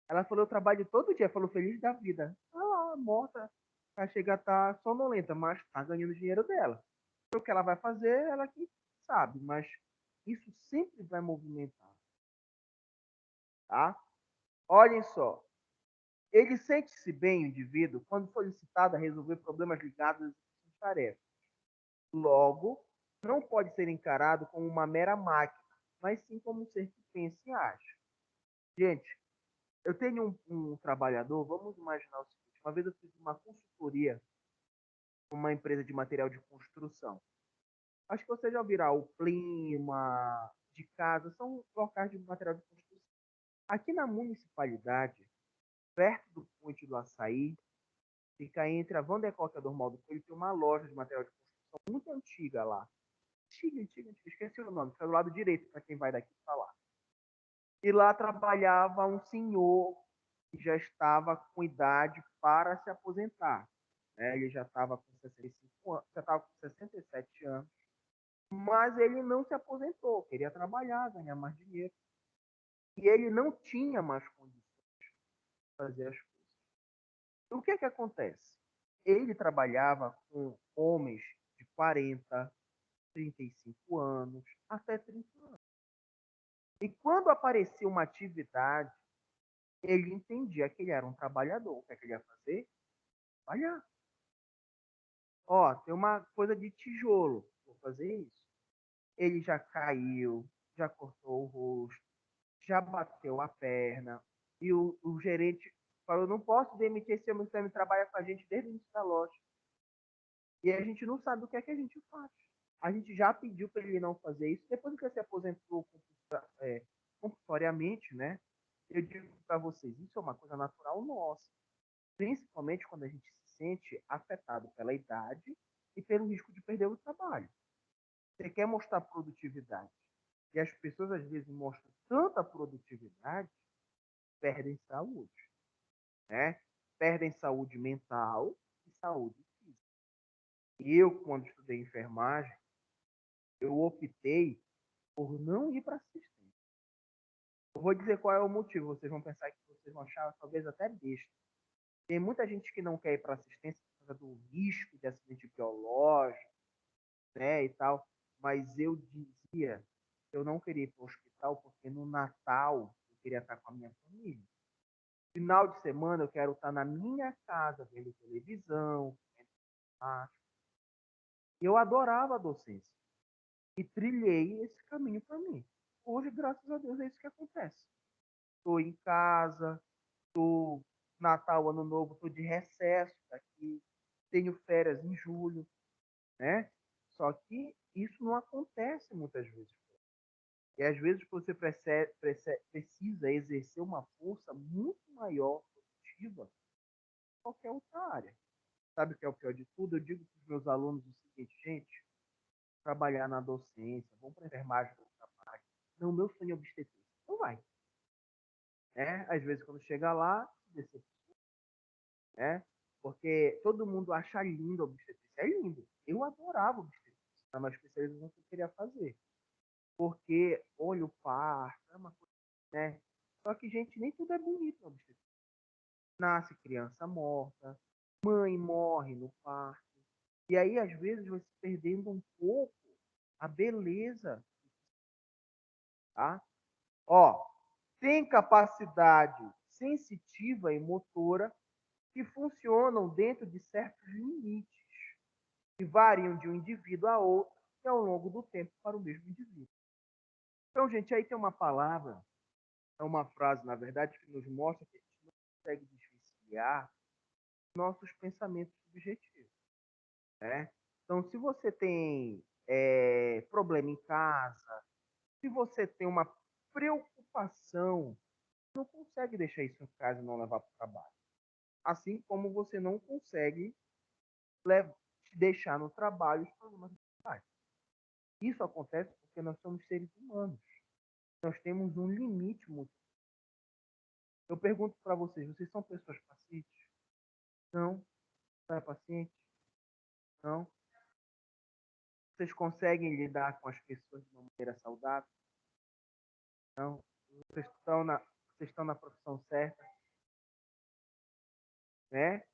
Ela falou, eu trabalho todo dia, falou, feliz da vida. Tá lá, morta, vai chegar a estar sonolenta, mas tá ganhando dinheiro dela. O que ela vai fazer, ela que sabe, mas isso sempre vai movimentar, tá? Olhem só, ele sente-se bem, o indivíduo, quando solicitado a resolver problemas ligados às tarefas. Logo, não pode ser encarado como uma mera máquina, mas sim como um ser que pensa e age. Gente, eu tenho um trabalhador, vamos imaginar o seguinte, uma vez eu fiz uma consultoria com uma empresa de material de construção. Acho que você já ouvirá o Clima, de casa, são locais de material de construção. Aqui na municipalidade, perto do Ponte do Açaí, fica entre a Vandercock e a Dormal do Coelho, tem uma loja de material de construção muito antiga lá. Antiga, antiga, antiga, esqueci o nome, fica do lado direito para quem vai daqui para lá. E lá trabalhava um senhor que já estava com idade para se aposentar. Né? Ele já estava com 65 anos, já estava com 67 anos, mas ele não se aposentou, queria trabalhar, ganhar mais dinheiro. E ele não tinha mais condições de fazer as coisas. O que é que acontece? Ele trabalhava com homens de 40, 35 anos, até 30 anos. E quando aparecia uma atividade, ele entendia que ele era um trabalhador. O que é que ele ia fazer? Trabalhar. Ó, tem uma coisa de tijolo. Vou fazer isso. Ele já caiu, já cortou o rosto, já bateu a perna. E o gerente falou: não posso demitir esse homem que trabalha com a gente desde o início da loja. E a gente não sabe o que é que a gente faz. A gente já pediu para ele não fazer isso. Depois que ele se aposentou compulsoriamente, né? Eu digo para vocês: isso é uma coisa natural nossa. Principalmente quando a gente se sente afetado pela idade e pelo risco de perder o trabalho. Você quer mostrar produtividade. E as pessoas, às vezes, mostram tanta produtividade, perdem saúde. Né? Perdem saúde mental e saúde física. E eu, quando estudei enfermagem, eu optei por não ir para assistência. Eu vou dizer qual é o motivo. Vocês vão pensar que vocês vão achar talvez até besta. Tem muita gente que não quer ir para assistência por causa do risco de acidente biológico, né, e tal. Mas eu dizia que eu não queria ir para o hospital porque no Natal eu queria estar com a minha família. Final de semana eu quero estar na minha casa vendo televisão, Eu adorava a docência e trilhei esse caminho para mim. Hoje, graças a Deus, é isso que acontece. Estou em casa, estou Natal, Ano Novo, estou de recesso aqui, tenho férias em julho, né? Só que isso não acontece muitas vezes. E às vezes você precisa exercer uma força muito maior produtiva em qualquer outra área. Sabe o que é o pior de tudo? Eu digo para os meus alunos o seguinte, gente, trabalhar na docência, vamos para a enfermagem, não, meu sonho é obstetrícia. Não vai. Às vezes, quando chega lá, decepciona, né? Porque todo mundo acha lindo a obstetrícia. É lindo. Eu adorava obstetrícia. Era uma especialização que eu queria fazer. Porque olho parto, é uma coisa, né? Só que, gente, nem tudo é bonito na obstetrícia. Nasce criança morta, mãe morre no parto. E aí, às vezes, vai se perdendo um pouco a beleza, tá? Ó, tem capacidade sensitiva e motora que funcionam dentro de certos limites, que variam de um indivíduo a outro e ao longo do tempo para o mesmo indivíduo. Então, gente, aí tem uma palavra, é uma frase, na verdade, que nos mostra que a gente não consegue desvencilhar nossos pensamentos subjetivos, né? Então, se você tem problema em casa, se você tem uma preocupação, não consegue deixar isso em casa e não levar para o trabalho. Assim como você não consegue deixar no trabalho os problemas de trabalho. Isso acontece porque nós somos seres humanos. Nós temos um limite muito. Eu pergunto para vocês são pessoas pacientes? Não. Não é paciente? Não. Vocês conseguem lidar com as pessoas de uma maneira saudável? Não. Vocês estão na profissão certa, né?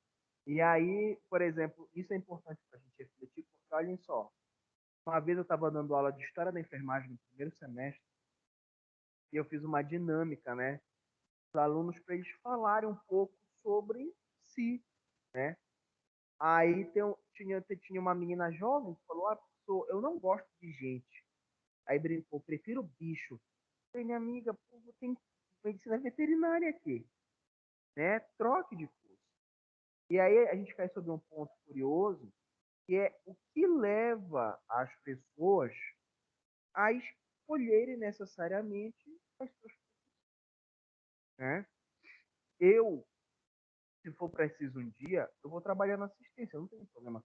E aí, por exemplo, isso é importante para a gente refletir, porque olhem só, uma vez eu estava dando aula de História da Enfermagem no primeiro semestre e eu fiz uma dinâmica, né? Os alunos para eles falarem um pouco sobre si, né? Aí tinha uma menina jovem que falou, professor, eu não gosto de gente. Aí brincou, prefiro bicho. Falei, minha amiga, pô, tem medicina veterinária aqui, né? Troque de curso. E aí a gente cai sobre um ponto curioso, que é o que leva as pessoas a escolherem necessariamente as suas, né? Eu, se for preciso um dia, eu vou trabalhar na assistência, eu não tenho problema,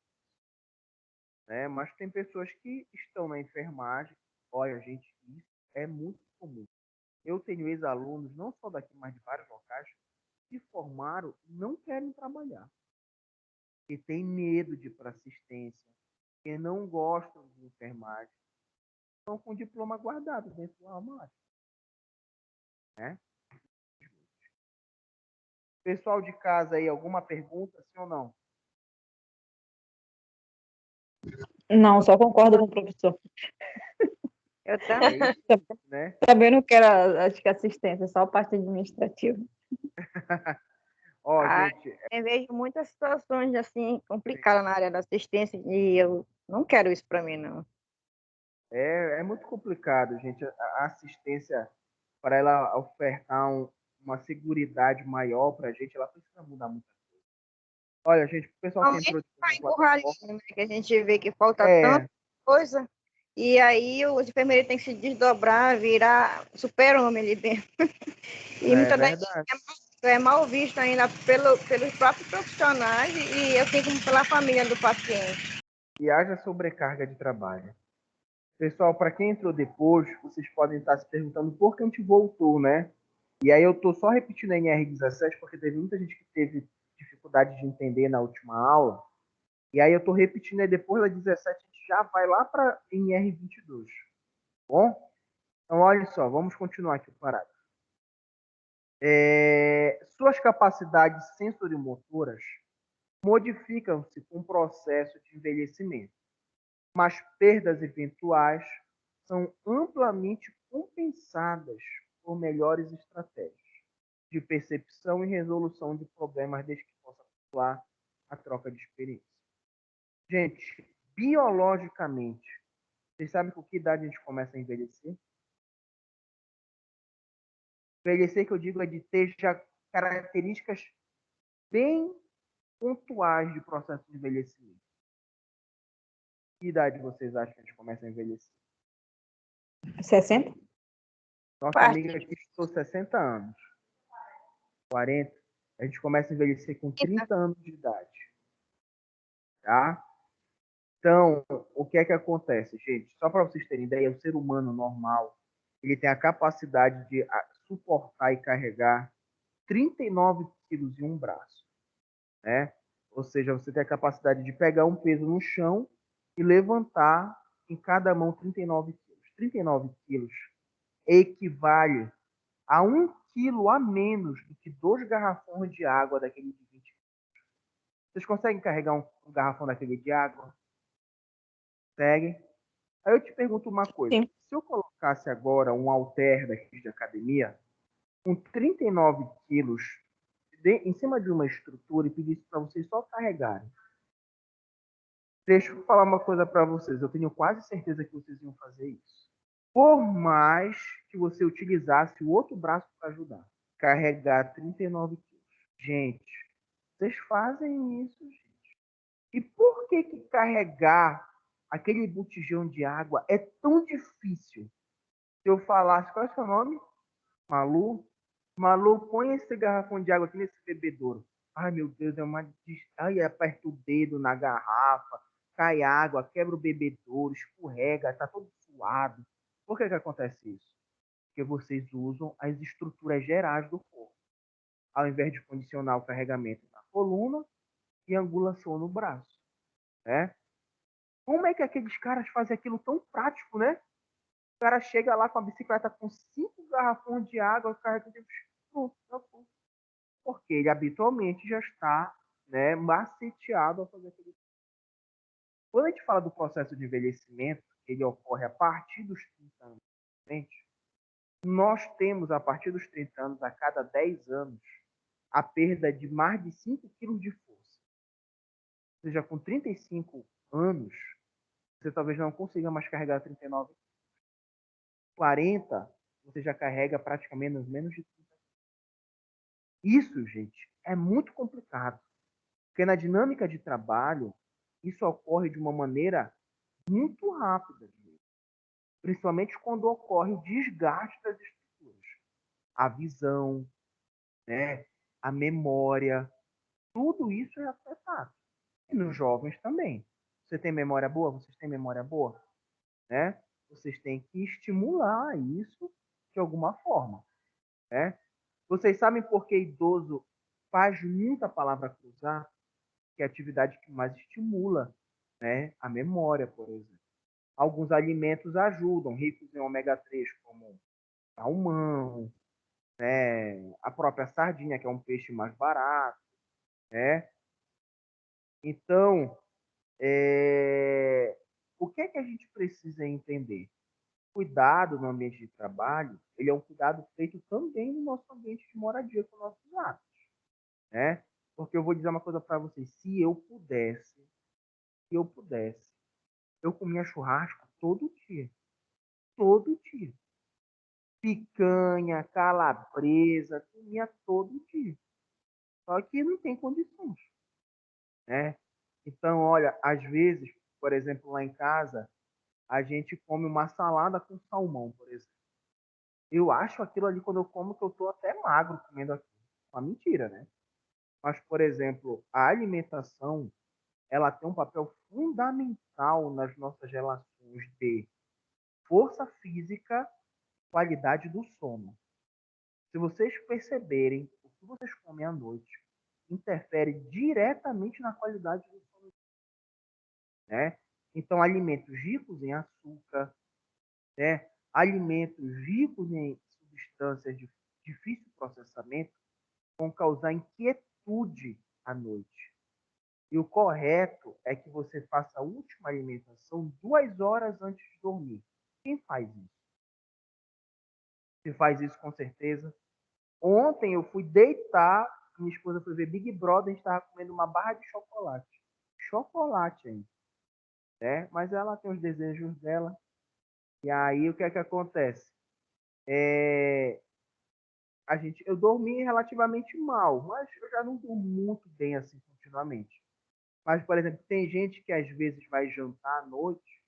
né? Mas tem pessoas que estão na enfermagem, olha, gente, isso é muito comum. Eu tenho ex-alunos, não só daqui, mas de vários locais, que formaram e não querem trabalhar, que têm medo de ir para assistência, que não gostam de enfermagem, estão com o diploma guardado dentro do armário, né? Pessoal de casa aí, alguma pergunta, sim ou não? Não, só concordo com o professor. Eu É também. isso, né? Também não quero, acho que assistência, só a parte administrativa. Ó, Ah, gente, eu vejo muitas situações assim complicadas na área da assistência e eu não quero isso para mim, não. é muito complicado, gente. A assistência, para ela ofertar uma seguridade maior para a gente, ela precisa mudar muita coisa. Olha, gente, o pessoal que entrou Principalmente depois para na plataforma, empurrar, né, que a gente vê que falta tanta é, coisa e aí os enfermeiros têm que se desdobrar, virar super-homem ali dentro. E é muitas das vezes verdade. é mal visto ainda pelos próprios profissionais e assim como pela família do paciente. E haja sobrecarga de trabalho. Pessoal, para quem entrou depois, vocês podem estar se perguntando por que a gente voltou, né? E aí eu estou só repetindo a NR17 porque teve muita gente que teve dificuldade de entender na última aula. E aí eu estou repetindo, aí depois da 17 a gente já vai lá para NR22. Bom? Então, olha só, vamos continuar aqui o parágrafo. Suas capacidades sensorimotoras modificam-se com o processo de envelhecimento, mas perdas eventuais são amplamente compensadas por melhores estratégias de percepção e resolução de problemas desde que possa atuar a troca de experiência. Gente, biologicamente, vocês sabem com que idade a gente começa a envelhecer? Envelhecer que eu digo é de ter já características bem pontuais de processo de envelhecimento. Que idade vocês acham que a gente começa a envelhecer? 60? Nossa Parte. amiga aqui estou 60 anos, 40. A gente começa a envelhecer com 30 anos de idade. Tá? Então, o que é que acontece, gente? Só para vocês terem ideia, o ser humano normal, ele tem a capacidade de suportar e carregar 39 quilos em um braço, né? Ou seja, você tem a capacidade de pegar um peso no chão e levantar em cada mão 39 quilos. 39 quilos equivale a 1 quilo a menos do que 2 garrafões de água daquele de 20. Vocês conseguem carregar um garrafão daquele de água? Conseguem? Aí eu te pergunto uma coisa. Sim. Se eu colocasse agora um halter daqueles de academia, com 39 quilos em cima de uma estrutura e pedisse para vocês só carregarem. Deixa eu falar uma coisa para vocês. Eu tenho quase certeza que vocês iam fazer isso. Por mais que você utilizasse o outro braço para ajudar. Carregar 39 quilos. Gente, vocês fazem isso, gente. E por que carregar aquele botijão de água é tão difícil? Se eu falasse, qual é o seu nome? Malu? Malu, põe esse garrafão de água aqui nesse bebedouro. Ai, meu Deus, é uma. Ai, aperta o dedo na garrafa, cai água, quebra o bebedouro, escorrega, tá todo suado. Por que acontece isso? Porque vocês usam as estruturas gerais do corpo. Ao invés de condicionar o carregamento na coluna e angulação no braço. Né? Como é que aqueles caras fazem aquilo tão prático, né? O cara chega lá com a bicicleta com 5 garrafões de água, o cara diz, pronto, tá bom. Porque ele habitualmente já está, né, maceteado a fazer aquele. Quando a gente fala do processo de envelhecimento, ele ocorre a partir dos 30 anos, nós temos, a partir dos 30 anos, a cada 10 anos, a perda de mais de 5 quilos de força. Ou seja, com 35 anos, você talvez não consiga mais carregar 39. 40, você já carrega praticamente menos de 30. Isso, gente, é muito complicado. Porque na dinâmica de trabalho, isso ocorre de uma maneira muito rápida. Principalmente quando ocorre o desgaste das estruturas. A visão, né, a memória, tudo isso é afetado. E nos jovens também. Você tem memória boa? Vocês têm memória boa? Né? Vocês têm que estimular isso de alguma forma. Né? Vocês sabem por que idoso faz muita palavra cruzar? Que é a atividade que mais estimula, né, a memória, por exemplo. Alguns alimentos ajudam, ricos em ômega 3, como salmão, né, a própria sardinha, que é um peixe mais barato. Né? Então, o que é que a gente precisa entender? Cuidado no ambiente de trabalho, ele é um cuidado feito também no nosso ambiente de moradia com nossos hábitos. Né? Porque eu vou dizer uma coisa para vocês, se eu pudesse, eu comia churrasco todo dia. Todo dia. Picanha, calabresa, comia todo dia. Só que não tem condições. Né? Então, olha, às vezes, por exemplo, lá em casa, a gente come uma salada com salmão, por exemplo. Eu acho aquilo ali, quando eu como, que eu estou até magro comendo aquilo. Uma mentira, né? Mas, por exemplo, a alimentação, ela tem um papel fundamental nas nossas relações de força física, qualidade do sono. Se vocês perceberem, o que vocês comem à noite interfere diretamente na qualidade do sono. Né? Então, alimentos ricos em açúcar, né? Alimentos ricos em substâncias de difícil processamento vão causar inquietude à noite. E o correto é que você faça a última alimentação 2 horas antes de dormir. Quem faz isso? Você faz isso com certeza. Ontem eu fui deitar, minha esposa foi ver Big Brother, a gente estava comendo uma barra de chocolate. Chocolate, hein? né? Mas ela tem os desejos dela. E aí, o que é que acontece? É, eu dormi relativamente mal, mas eu já não durmo muito bem assim continuamente. Mas, por exemplo, tem gente que às vezes vai jantar à noite,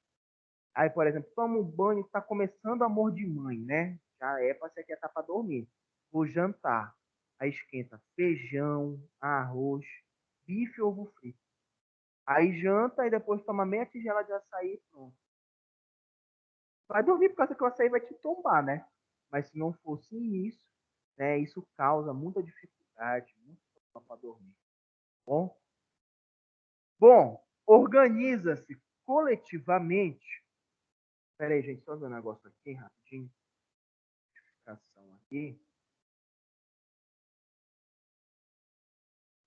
aí, por exemplo, toma um banho, está começando amor de mãe, né? Já é para se aquietar para dormir. Vou jantar. Aí esquenta feijão, arroz, bife e ovo frito. Aí janta e depois toma meia tigela de açaí e pronto. Vai dormir por causa que o açaí vai te tombar, né? Mas se não fosse isso, né, isso causa muita dificuldade, muito problema para dormir. Bom, organiza-se coletivamente. Espera aí, gente, só ver um negócio aqui rapidinho. Notificação aqui.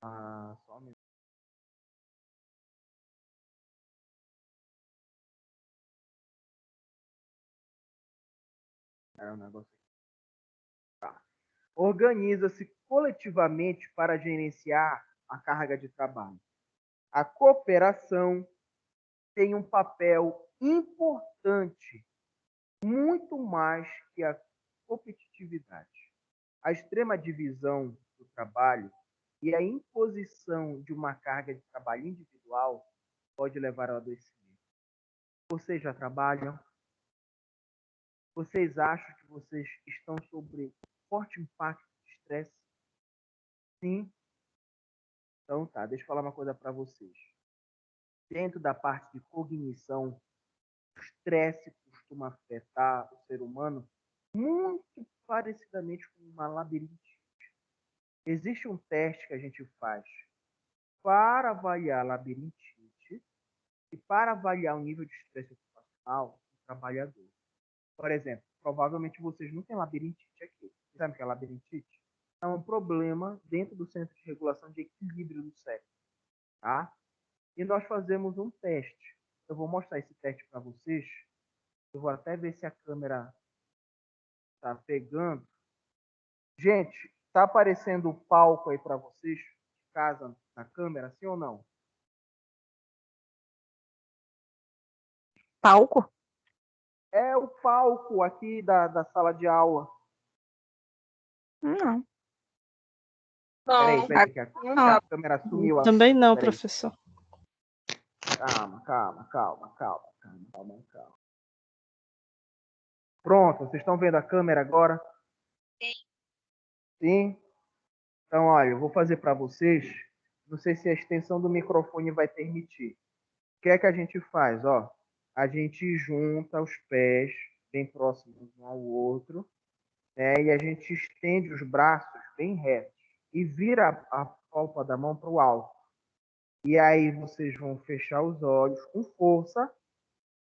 Só um minuto. É um negócio aqui. Tá. Organiza-se coletivamente para gerenciar a carga de trabalho. A cooperação tem um papel importante, muito mais que a competitividade. A extrema divisão do trabalho e a imposição de uma carga de trabalho individual pode levar ao adoecimento. Vocês já trabalham? Vocês acham que vocês estão sob forte impacto de estresse? Sim? Então tá, deixa eu falar uma coisa para vocês. Dentro da parte de cognição, o estresse costuma afetar o ser humano muito parecidamente com uma labirintite. Existe um teste que a gente faz para avaliar a labirintite e para avaliar o nível de estresse ocupacional do trabalhador. Por exemplo, provavelmente vocês não têm labirintite aqui. Você sabe o que é labirintite? É um problema dentro do centro de regulação de equilíbrio do cérebro, tá? E nós fazemos um teste. Eu vou mostrar esse teste para vocês. Eu vou até ver se a câmera está pegando. Gente, está aparecendo o palco aí para vocês de casa na câmera, sim ou não? Palco? É o palco aqui da sala de aula. Não. Peraí, Não, que não. a câmera sumiu Também aqui. não, Peraí. professor. Calma. Pronto, vocês estão vendo a câmera agora? Sim? Então, olha, eu vou fazer para vocês. Não sei se a extensão do microfone vai permitir. O que é que a gente faz? Ó, a gente junta os pés bem próximos um ao outro, né? E a gente estende os braços bem retos e vira a palma da mão para o alto. E aí vocês vão fechar os olhos com força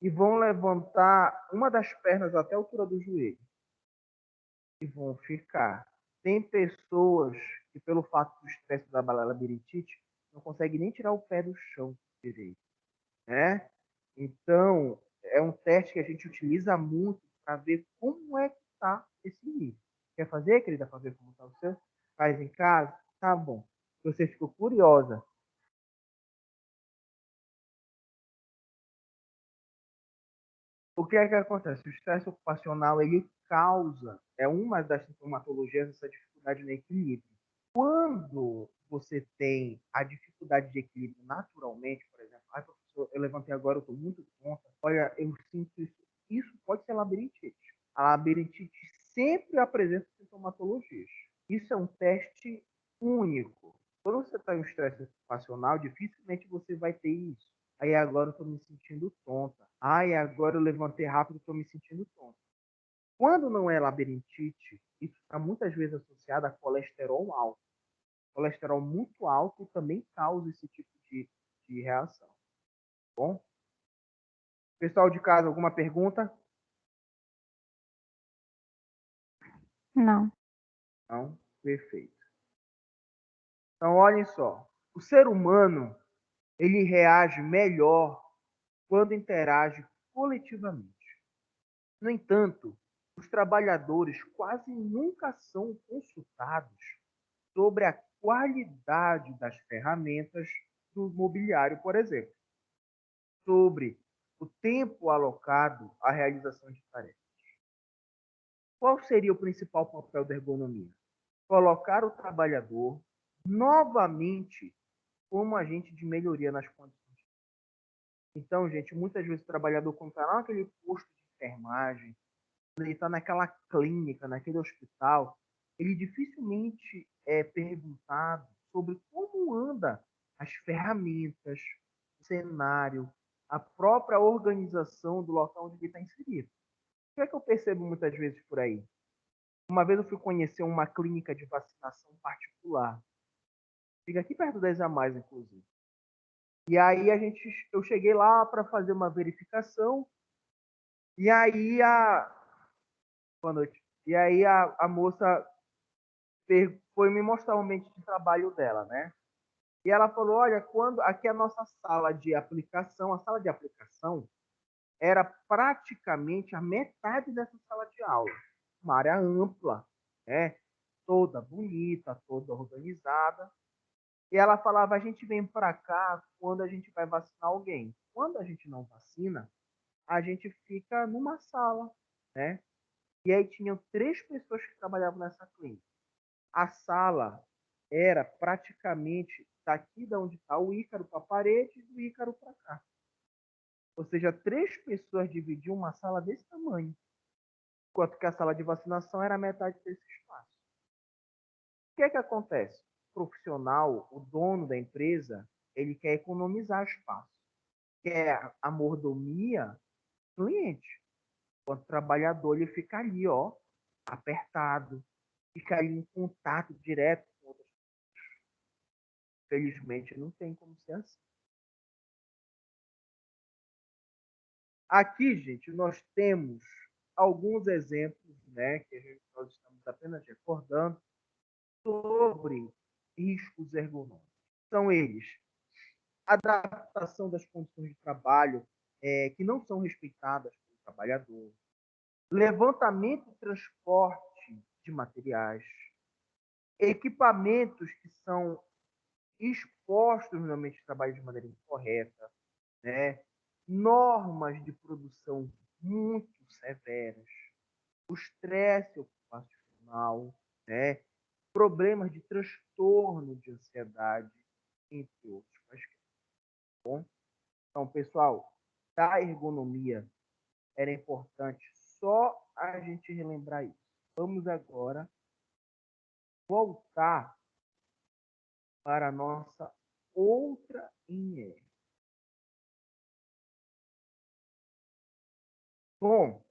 e vão levantar uma das pernas até a altura do joelho. E vão ficar. Tem pessoas que, pelo fato do estresse da labirintite, não conseguem nem tirar o pé do chão direito, né? Então, é um teste que a gente utiliza muito para ver como é que está esse nível. Quer fazer, querida, para ver como está o seu? Faz em casa? Tá bom. Se você ficou curiosa, o que é que acontece? O estresse ocupacional, ele causa, é uma das sintomatologias dessa dificuldade no equilíbrio. Quando você tem a dificuldade de equilíbrio naturalmente, por exemplo, professor, eu levantei agora, eu estou muito tonta, olha, eu sinto isso. Isso pode ser labirintite. A labirintite sempre apresenta sintomatologias. Isso é um teste único. Quando você está em um estresse ocupacional, dificilmente você vai ter isso. Aí agora eu estou me sentindo tonta. Ai, agora eu levantei rápido e estou me sentindo tonta. Quando não é labirintite, isso está muitas vezes associado a colesterol alto. Colesterol muito alto também causa esse tipo de reação. Bom? Pessoal de casa, alguma pergunta? Não. Não? Perfeito. Então, olhem só. O ser humano, ele reage melhor quando interage coletivamente. No entanto, os trabalhadores quase nunca são consultados sobre a qualidade das ferramentas do mobiliário, por exemplo, sobre o tempo alocado à realização de tarefas. Qual seria o principal papel da ergonomia? Colocar o trabalhador novamente como agente de melhoria nas condições. Então, gente, muitas vezes o trabalhador, quando está naquele posto de enfermagem, quando ele está naquela clínica, naquele hospital, ele dificilmente é perguntado sobre como anda as ferramentas, o cenário, a própria organização do local onde ele está inserido. O que é que eu percebo muitas vezes por aí? Uma vez eu fui conhecer uma clínica de vacinação particular. Fica aqui perto das Amais, inclusive. E aí eu cheguei lá para fazer uma verificação. E aí boa noite. E aí a moça foi me mostrar o ambiente de trabalho dela, né? E ela falou, olha, quando aqui é a nossa sala de aplicação, a sala de aplicação era praticamente a metade dessa sala de aula, uma área ampla, né? Toda bonita, toda organizada. E ela falava, a gente vem para cá quando a gente vai vacinar alguém. Quando a gente não vacina, a gente fica numa sala, né? E aí tinham 3 pessoas que trabalhavam nessa clínica. A sala era praticamente daqui de onde está o Ícaro para a parede e do Ícaro para cá. Ou seja, 3 pessoas dividiam uma sala desse tamanho, enquanto que a sala de vacinação era metade desse espaço. O que é que acontece? O profissional, o dono da empresa, ele quer economizar espaço, quer a mordomia do cliente. O trabalhador ele fica ali, ó, apertado, fica ali em contato direto com outras pessoas. Felizmente não tem como ser assim. Aqui, gente, nós temos alguns exemplos, né, que nós estamos apenas recordando sobre riscos ergonômicos. São eles: adaptação das condições de trabalho que não são respeitadas pelo trabalhador, levantamento e transporte de materiais, equipamentos que são expostos no ambiente de trabalho de maneira incorreta, né? Normas de produção muito severas, o estresse ocupacional, né? Problemas de transtorno de ansiedade, entre outros. Bom, então, pessoal, da ergonomia era importante só a gente relembrar isso. Vamos agora voltar para a nossa outra INR. Bom,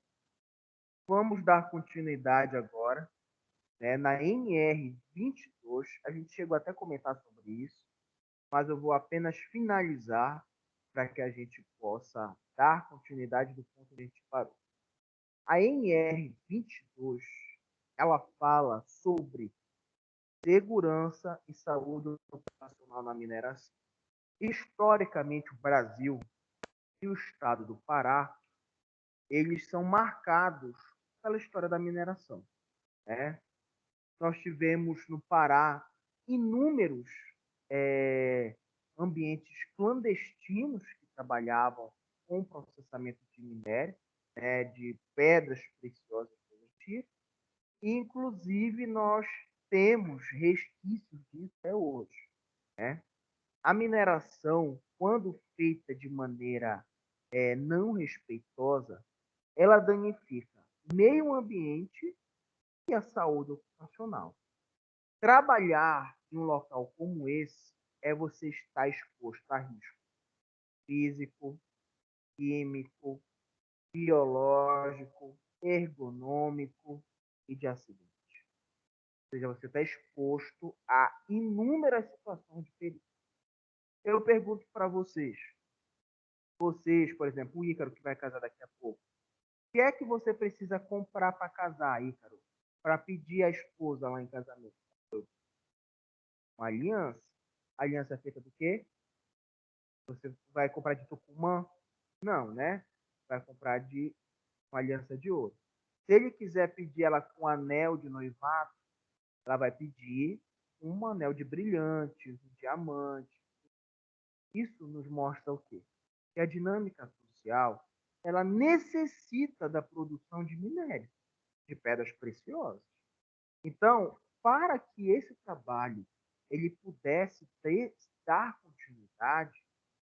vamos dar continuidade agora, né, na NR 22. A gente chegou até a comentar sobre isso, mas eu vou apenas finalizar para que a gente possa dar continuidade do ponto que a gente parou. A NR 22, ela fala sobre segurança e saúde ocupacional na mineração. Historicamente, o Brasil e o estado do Pará, eles são marcados pela história da mineração, né? Nós tivemos no Pará inúmeros ambientes clandestinos que trabalhavam com processamento de minério, né, de pedras preciosas e inclusive nós temos resquícios disso até hoje, né? A mineração, quando feita de maneira não respeitosa, ela danifica meio ambiente e a saúde ocupacional. Trabalhar em um local como esse é você estar exposto a risco físico, químico, biológico, ergonômico e de acidente. Ou seja, você está exposto a inúmeras situações de perigo. Eu pergunto para vocês, por exemplo, o Ícaro que vai casar daqui a pouco, o que é que você precisa comprar para casar, Ícaro? Para pedir a esposa lá em casamento? Uma aliança? A aliança é feita do quê? Você vai comprar de Tucumã? Não, né? Vai comprar de uma aliança de ouro. Se ele quiser pedir ela com anel de noivado, ela vai pedir um anel de brilhantes, um diamante. Isso nos mostra o quê? Que a dinâmica social social, ela necessita da produção de minério, de pedras preciosas. Então, para que esse trabalho ele pudesse dar continuidade,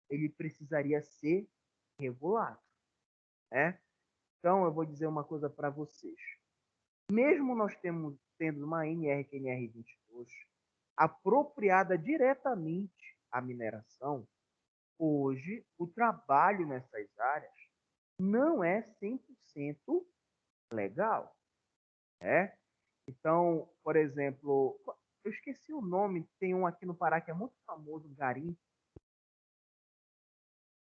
ele precisaria ser regulado, né? Então, eu vou dizer uma coisa para vocês. Mesmo nós tendo uma NR22 apropriada diretamente à mineração, hoje o trabalho nessas áreas não é 100% legal, né? Então, por exemplo, eu esqueci o nome, tem um aqui no Pará que é muito famoso, garimpo,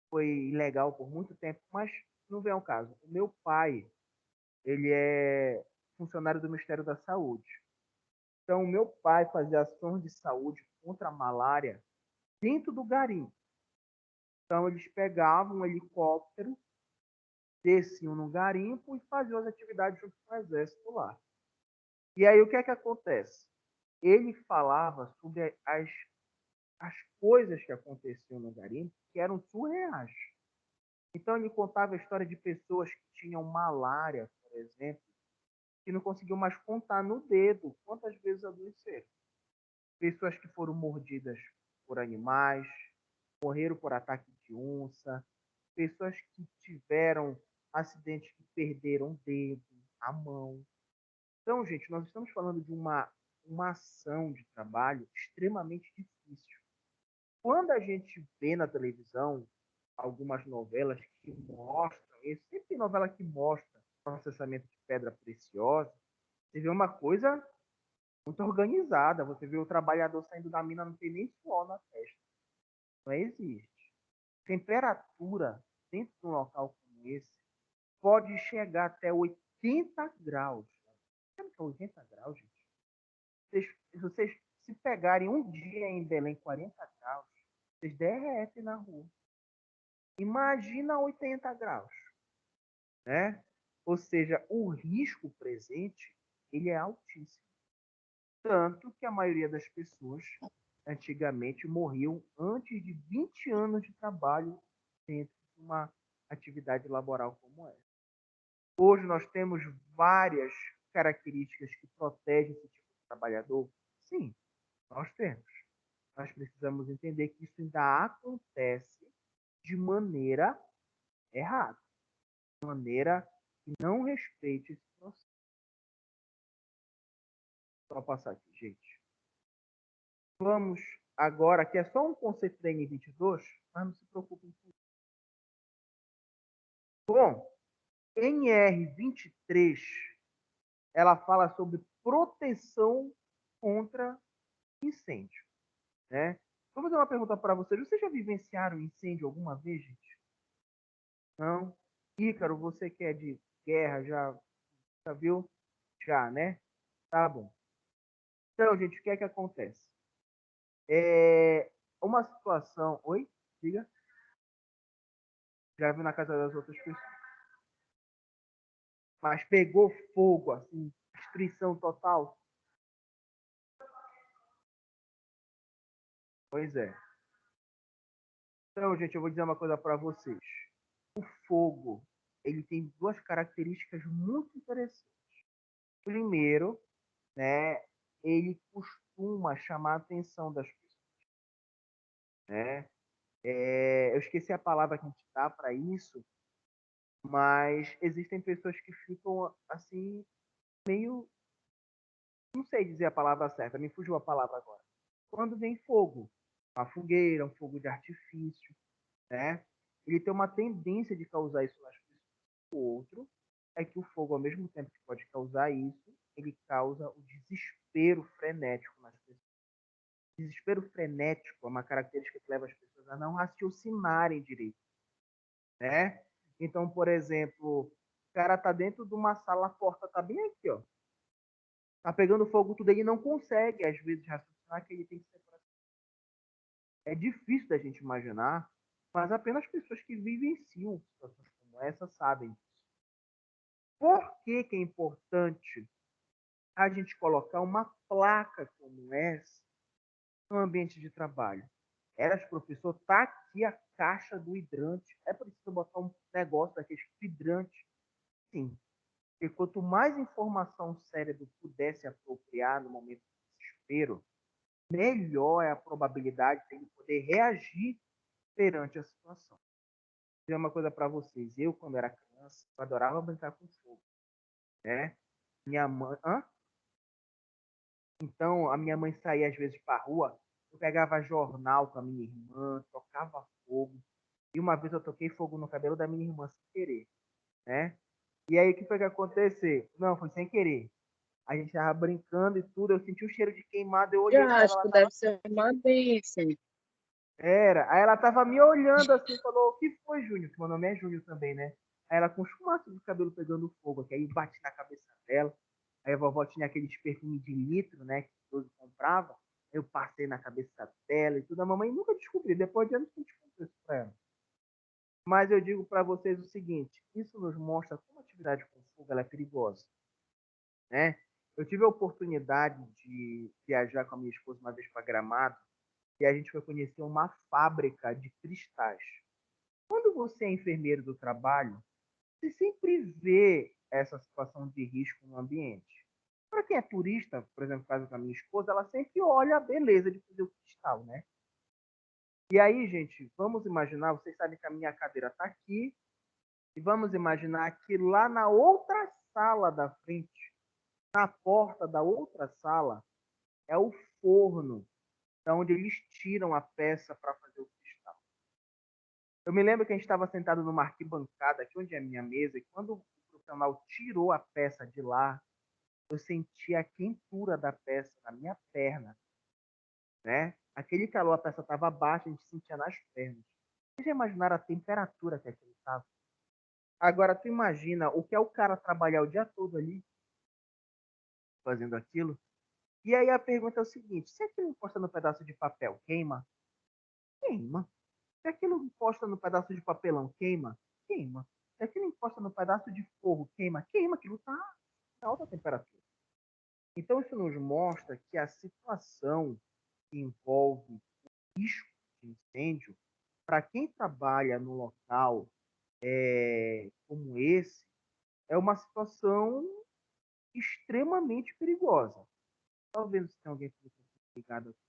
foi ilegal por muito tempo, mas não vem ao caso. O meu pai, ele é funcionário do Ministério da Saúde. Então, o meu pai fazia ações de saúde contra a malária dentro do garimpo. Então, eles pegavam um helicóptero, desciam no garimpo e faziam as atividades junto com o exército lá. E aí, o que é que acontece? Ele falava sobre as coisas que aconteciam no garimpo que eram surreais. Então, ele contava a história de pessoas que tinham malária, por exemplo, que não conseguiam mais contar no dedo quantas vezes adoeceram. Pessoas que foram mordidas por animais, morreram por ataque de onça, pessoas que tiveram acidentes que perderam o dedo, a mão. Então, gente, nós estamos falando de uma ação de trabalho extremamente difícil. Quando a gente vê na televisão algumas novelas que mostram, e sempre tem novela que mostra processamento de pedra preciosa, você vê uma coisa muito organizada. Você vê o trabalhador saindo da mina, não tem nem suor na testa. Não existe. Temperatura dentro de um local como esse pode chegar até 80 graus. Sabe o que é 80 graus, gente? Se vocês se pegarem um dia em Belém 40 graus, vocês derretem na rua. Imagina 80 graus, né? Ou seja, o risco presente ele é altíssimo. Tanto que a maioria das pessoas antigamente morriam antes de 20 anos de trabalho dentro de uma atividade laboral como essa. Hoje nós temos várias características que protegem esse tipo de trabalhador. Sim, nós temos. Nós precisamos entender que isso ainda acontece de maneira errada, de maneira que não respeite esse processo. Só passar aqui, gente. Vamos agora, que é só um conceito da N22, mas não se preocupem com isso. Bom, NR23, ela fala sobre proteção contra incêndio, né? Vou fazer uma pergunta para vocês. Vocês já vivenciaram incêndio alguma vez, gente? Não? Ícaro, você que é de guerra, já viu? Já, né? Tá bom. Então, gente, o que é que acontece? Uma situação... Oi? Diga. Já viu na casa das outras pessoas. Mas pegou fogo, assim, destruição total. Pois é. Então, gente, eu vou dizer uma coisa para vocês. O fogo, ele tem duas características muito interessantes. Primeiro, né, ele costuma chamar a atenção das pessoas, né? Eu esqueci a palavra que a gente dá para isso, mas existem pessoas que ficam assim meio, não sei dizer a palavra certa, me fugiu a palavra agora. Quando vem fogo, uma fogueira, um fogo de artifício, né? Ele tem uma tendência de causar isso nas pessoas. O outro é que o fogo, ao mesmo tempo que pode causar isso, ele causa o desespero frenético nas pessoas. O desespero frenético é uma característica que leva as pessoas a não raciocinarem direito, né? Então, por exemplo, o cara tá dentro de uma sala, a porta tá bem aqui, ó. Tá pegando fogo tudo, ele não consegue, às vezes, raciocinar que ele tem que ser. É difícil da gente imaginar, mas apenas pessoas que vivenciam situações como essa sabem disso. Por que é importante a gente colocar uma placa como essa no ambiente de trabalho? Elas, professor, tá aqui a caixa do hidrante. É preciso botar um negócio daquele hidrante. Sim. Porque quanto mais informação o cérebro pudesse apropriar no momento do desespero, melhor é a probabilidade de ele poder reagir perante a situação. Vou dizer uma coisa para vocês. Eu, quando era criança, eu adorava brincar com fogo. Né? Minha mãe... Hã? Então, a minha mãe saía às vezes para a rua, eu pegava jornal com a minha irmã, tocava fogo. E uma vez eu toquei fogo no cabelo da minha irmã sem querer, né? E aí, o que foi que aconteceu? Não, foi sem querer. A gente tava brincando e tudo, eu senti o cheiro de queimado, eu olhei para ela, ela Acho que tava... deve ser uma bênção. Era. Aí ela tava me olhando assim, falou, o que foi, Júnior? Que meu nome é Júnior também, né? Aí ela com os chumaços de cabelo pegando fogo, que aí bati na cabeça dela. Aí a vovó tinha aqueles perfumes de litro, né, que todos comprava. Eu passei na cabeça dela e tudo. A mamãe nunca descobriu, depois de anos que a gente contou isso pra ela. Mas eu digo para vocês o seguinte, isso nos mostra como a atividade com fogo ela é perigosa, né? Eu tive a oportunidade de viajar com a minha esposa uma vez para Gramado e a gente foi conhecer uma fábrica de cristais. Quando você é enfermeiro do trabalho, você sempre vê essa situação de risco no ambiente. Para quem é turista, por exemplo, no caso da minha esposa, ela sempre olha a beleza de fazer o cristal, né? E aí, gente, vamos imaginar, vocês sabem que a minha cadeira está aqui, e vamos imaginar que lá na outra sala da frente, na porta da outra sala, é o forno, da onde eles tiram a peça para fazer o cristal. Eu me lembro que a gente estava sentado numa arquibancada, aqui onde é a minha mesa, e quando o profissional tirou a peça de lá, eu senti a quentura da peça na minha perna, né? Aquele calor, a peça estava baixa, a gente sentia nas pernas. Vocês já imaginaram a temperatura que aquilo estava? Agora, tu imagina o que é o cara trabalhar o dia todo ali, fazendo aquilo? E aí a pergunta é o seguinte, se aquilo encosta no pedaço de papel, queima? Queima. Se aquilo encosta no pedaço de papelão, queima? Queima. Se aquilo encosta no pedaço de forro, queima? Queima, aquilo está em alta temperatura. Então, isso nos mostra que a situação que envolve risco de incêndio, para quem trabalha num local como esse, é uma situação extremamente perigosa. Talvez tenha alguém ligado aqui.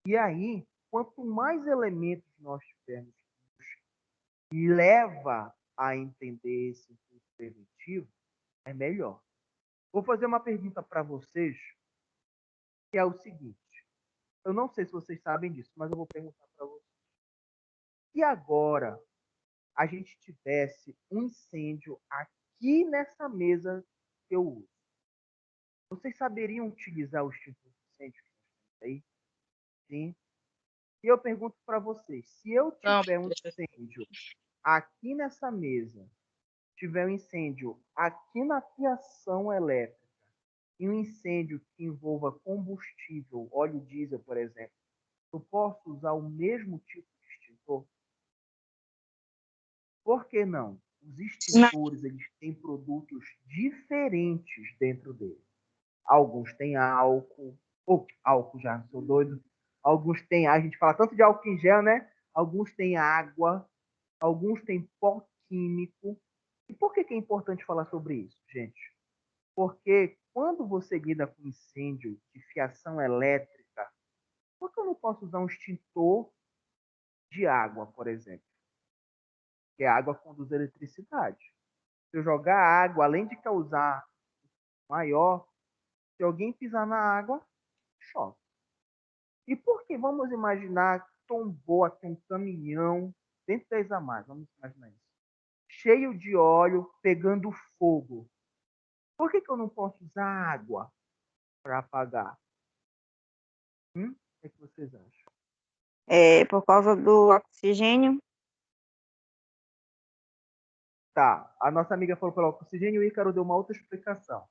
E aí, quanto mais elementos nós tivermos que leva a entender esse impulso preventivo, é melhor. Vou fazer uma pergunta para vocês, que é o seguinte. Eu não sei se vocês sabem disso, mas eu vou perguntar para vocês. Se agora a gente tivesse um incêndio aqui nessa mesa que eu uso, vocês saberiam utilizar o extintor de incêndio aí? Sim. E eu pergunto para vocês, se eu Não, tiver um incêndio aqui nessa mesa, tiver um incêndio aqui na fiação elétrica, e um incêndio que envolva combustível, óleo diesel, por exemplo, eu posso usar o mesmo tipo de extintor? Por que não? Os não. extintores eles têm produtos diferentes dentro deles. Alguns têm álcool, álcool já, sou doido. Alguns têm, a gente fala tanto de álcool em gel, né? Alguns têm água, alguns têm pó químico. E por que é importante falar sobre isso, gente? Porque quando você lida com incêndio de fiação elétrica, por que eu não posso usar um extintor de água, por exemplo? Porque a água conduz eletricidade. Se eu jogar água, além de causar maior, se alguém pisar na água, chove. E por que vamos imaginar que tombou aqui um caminhão dentro da Isamar, vamos imaginar isso, cheio de óleo, pegando fogo. Por que eu não posso usar água para apagar? O que vocês acham? Por causa do oxigênio. Tá, a nossa amiga falou pelo oxigênio e o Ícaro deu uma outra explicação.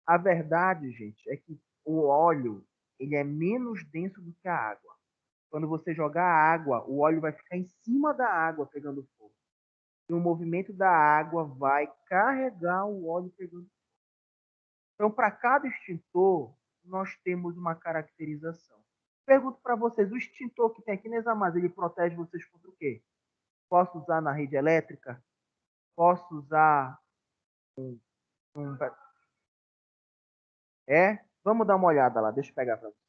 A verdade, gente, é que o óleo ele é menos denso do que a água. Quando você jogar água, o óleo vai ficar em cima da água pegando fogo. E o movimento da água vai carregar o óleo pegando fogo. Então, para cada extintor, nós temos uma caracterização. Pergunto para vocês, o extintor que tem aqui nessa mesa, ele protege vocês contra o quê? Posso usar na rede elétrica? Posso usar um... É? Vamos dar uma olhada lá, deixa eu pegar para vocês.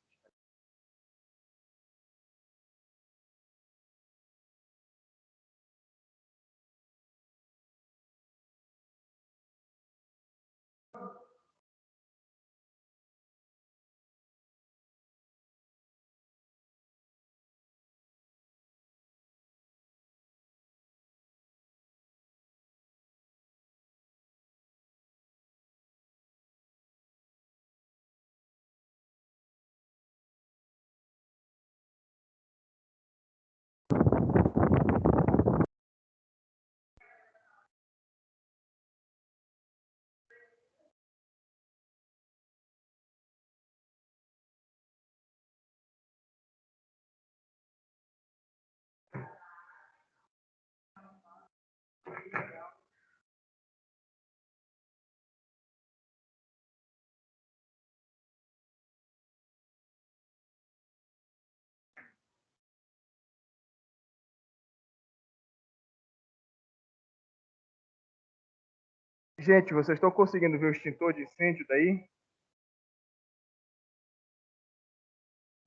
Gente, vocês estão conseguindo ver o extintor de incêndio daí?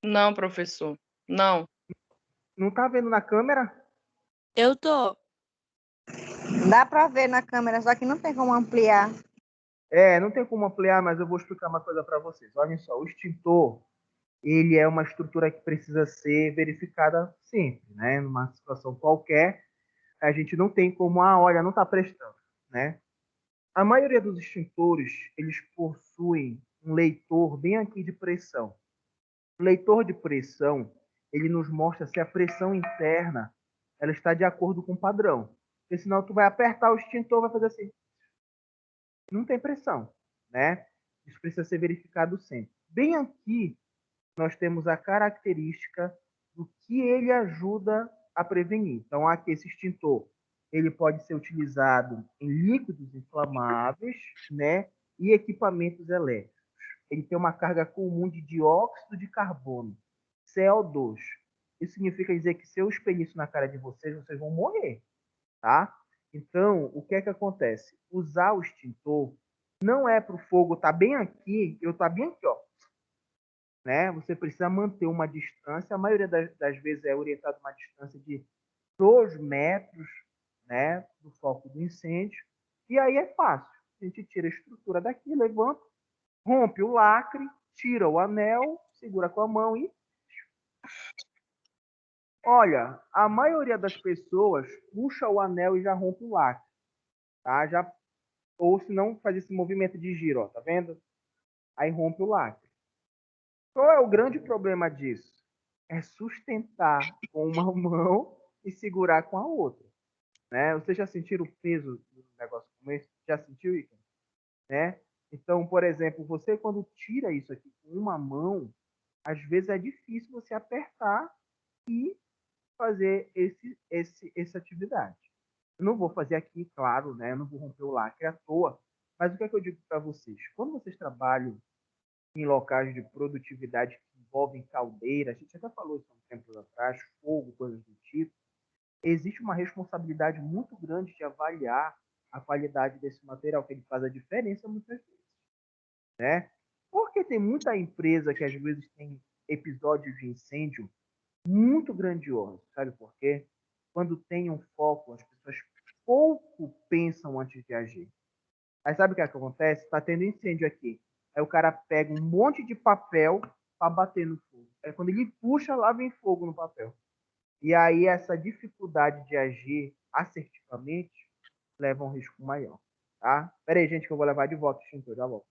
Não, professor. Não. Não tá vendo na câmera? Eu tô. Dá para ver na câmera, só que não tem como ampliar. Não tem como ampliar, mas eu vou explicar uma coisa para vocês. Olhem só, o extintor, ele é uma estrutura que precisa ser verificada sempre, né? Numa situação qualquer, a gente não tem como, olha, não está prestando, né? A maioria dos extintores, eles possuem um leitor bem aqui de pressão. O leitor de pressão, ele nos mostra se a pressão interna ela está de acordo com o padrão. Porque senão tu vai apertar o extintor, vai fazer assim. Não tem pressão, né? Isso precisa ser verificado sempre. Bem aqui, nós temos a característica do que ele ajuda a prevenir. Então, aqui esse extintor, ele pode ser utilizado em líquidos inflamáveis, né, e equipamentos elétricos. Ele tem uma carga comum de dióxido de carbono, CO2. Isso significa dizer que se eu expelir isso na cara de vocês, vocês vão morrer, tá? Então, o que é que acontece? Usar o extintor não é para o fogo estar bem aqui, eu estar bem aqui, ó, né? Você precisa manter uma distância, a maioria das vezes é orientada a uma distância de 2 metros, né, do foco do incêndio, e aí é fácil. A gente tira a estrutura daqui, levanta, rompe o lacre, tira o anel, segura com a mão e... Olha, a maioria das pessoas puxa o anel e já rompe o lacre, tá? Já... Ou se não, faz esse movimento de giro, ó, tá vendo? Aí rompe o lacre. Qual é o grande problema disso? É sustentar com uma mão e segurar com a outra, né? Vocês já sentiram o peso do negócio como esse? Já sentiu, Ica? Né? Então, por exemplo, você quando tira isso aqui com uma mão, às vezes é difícil você apertar e fazer essa atividade. Eu não vou fazer aqui, claro, né? Eu não vou romper o lacre à toa, mas o que é que eu digo para vocês? Quando vocês trabalham em locais de produtividade que envolvem caldeira, a gente até falou isso há um tempo atrás, fogo, coisas do tipo, existe uma responsabilidade muito grande de avaliar a qualidade desse material, que ele faz a diferença muitas vezes, né? Porque tem muita empresa que às vezes tem episódios de incêndio muito grandiosos, sabe por quê? Quando tem um foco, as pessoas pouco pensam antes de agir. Aí sabe o que acontece? Tá tendo incêndio aqui. Aí o cara pega um monte de papel para bater no fogo. Aí quando ele puxa, lá vem fogo no papel. E aí essa dificuldade de agir assertivamente leva a um risco maior. Tá? Pera aí, gente, que eu vou levar de volta o extintor, já volto.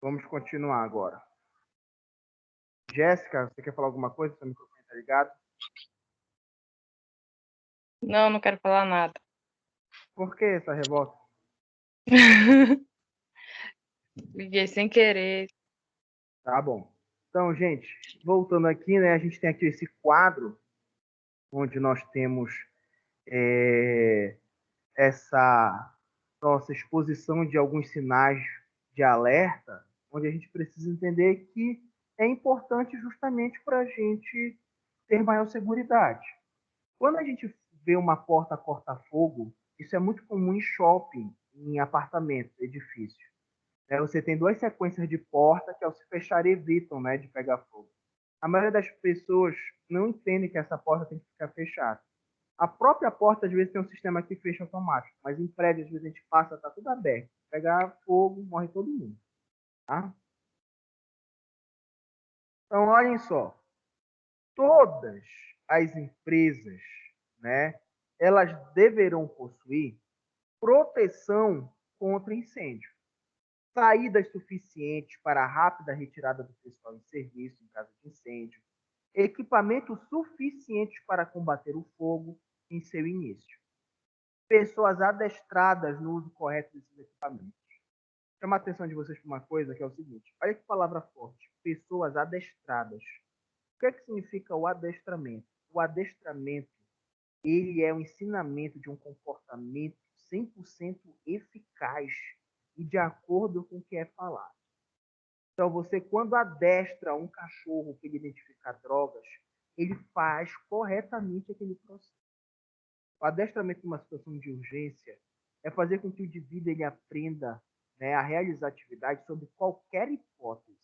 Vamos continuar agora. Jéssica, você quer falar alguma coisa? Seu microfone tá ligado? Não, não quero falar nada. Por que essa revolta? Liguei sem querer. Tá bom. Então, gente, voltando aqui, né? A gente tem aqui esse quadro onde nós temos essa nossa exposição de alguns sinais de alerta, onde a gente precisa entender que é importante justamente para a gente ter maior segurança. Quando a gente vê uma porta corta-fogo, isso é muito comum em shopping, em apartamentos, edifícios. Você tem duas sequências de porta que, ao se fechar, evitam, né, de pegar fogo. A maioria das pessoas não entende que essa porta tem que ficar fechada. A própria porta, às vezes, tem um sistema que fecha automático, mas em prédio, às vezes, a gente passa, tá tudo aberto. Pegar fogo, morre todo mundo. Tá? Então, olhem só. Todas as empresas, né, elas deverão possuir proteção contra incêndio, saídas suficientes para a rápida retirada do pessoal em serviço em caso de incêndio, equipamentos suficientes para combater o fogo em seu início, pessoas adestradas no uso correto desses equipamentos. Chama a atenção de vocês para uma coisa que é o seguinte: olha que palavra forte, pessoas adestradas. O que é que significa o adestramento? O adestramento, ele é o ensinamento de um comportamento 100% eficaz e de acordo com o que é falado. Então, você, quando adestra um cachorro para ele identificar drogas, ele faz corretamente aquele processo. O adestramento numa situação de urgência é fazer com que o indivíduo ele aprenda, né, a realizar atividades sobre qualquer hipótese.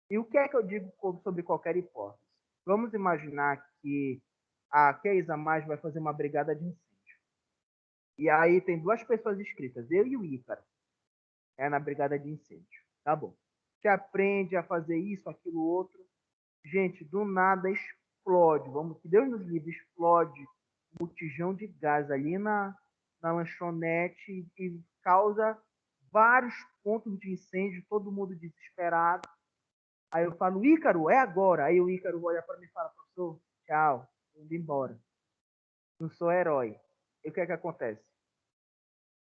E o que é que eu digo sobre qualquer hipótese? Vamos imaginar que a Keisa Mais vai fazer uma brigada de incêndio. E aí tem duas pessoas inscritas, eu e o Ícaro, na brigada de incêndio. Tá bom. Você aprende a fazer isso, aquilo, outro. Gente, do nada explode. Vamos, que Deus nos livre, explode um botijão de gás ali na lanchonete e causa vários pontos de incêndio, todo mundo desesperado. Aí eu falo, Ícaro, é agora. Aí o Ícaro olha para mim e fala, professor, tchau, indo embora. Não sou herói. E o que é que acontece?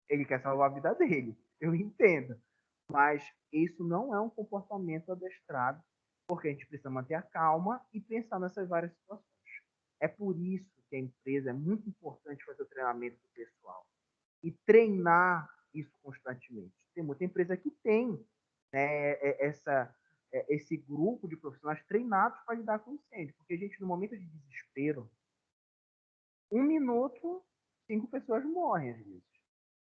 Ele quer salvar a vida dele. Eu entendo. Mas isso não é um comportamento adestrado, porque a gente precisa manter a calma e pensar nessas várias situações. É por isso que a empresa é muito importante fazer o treinamento do pessoal e treinar isso constantemente. Tem muita empresa que tem, né, esse grupo de profissionais treinados para lidar com incêndio, porque a gente, no momento de desespero, 1 minuto, 5 pessoas morrem às vezes.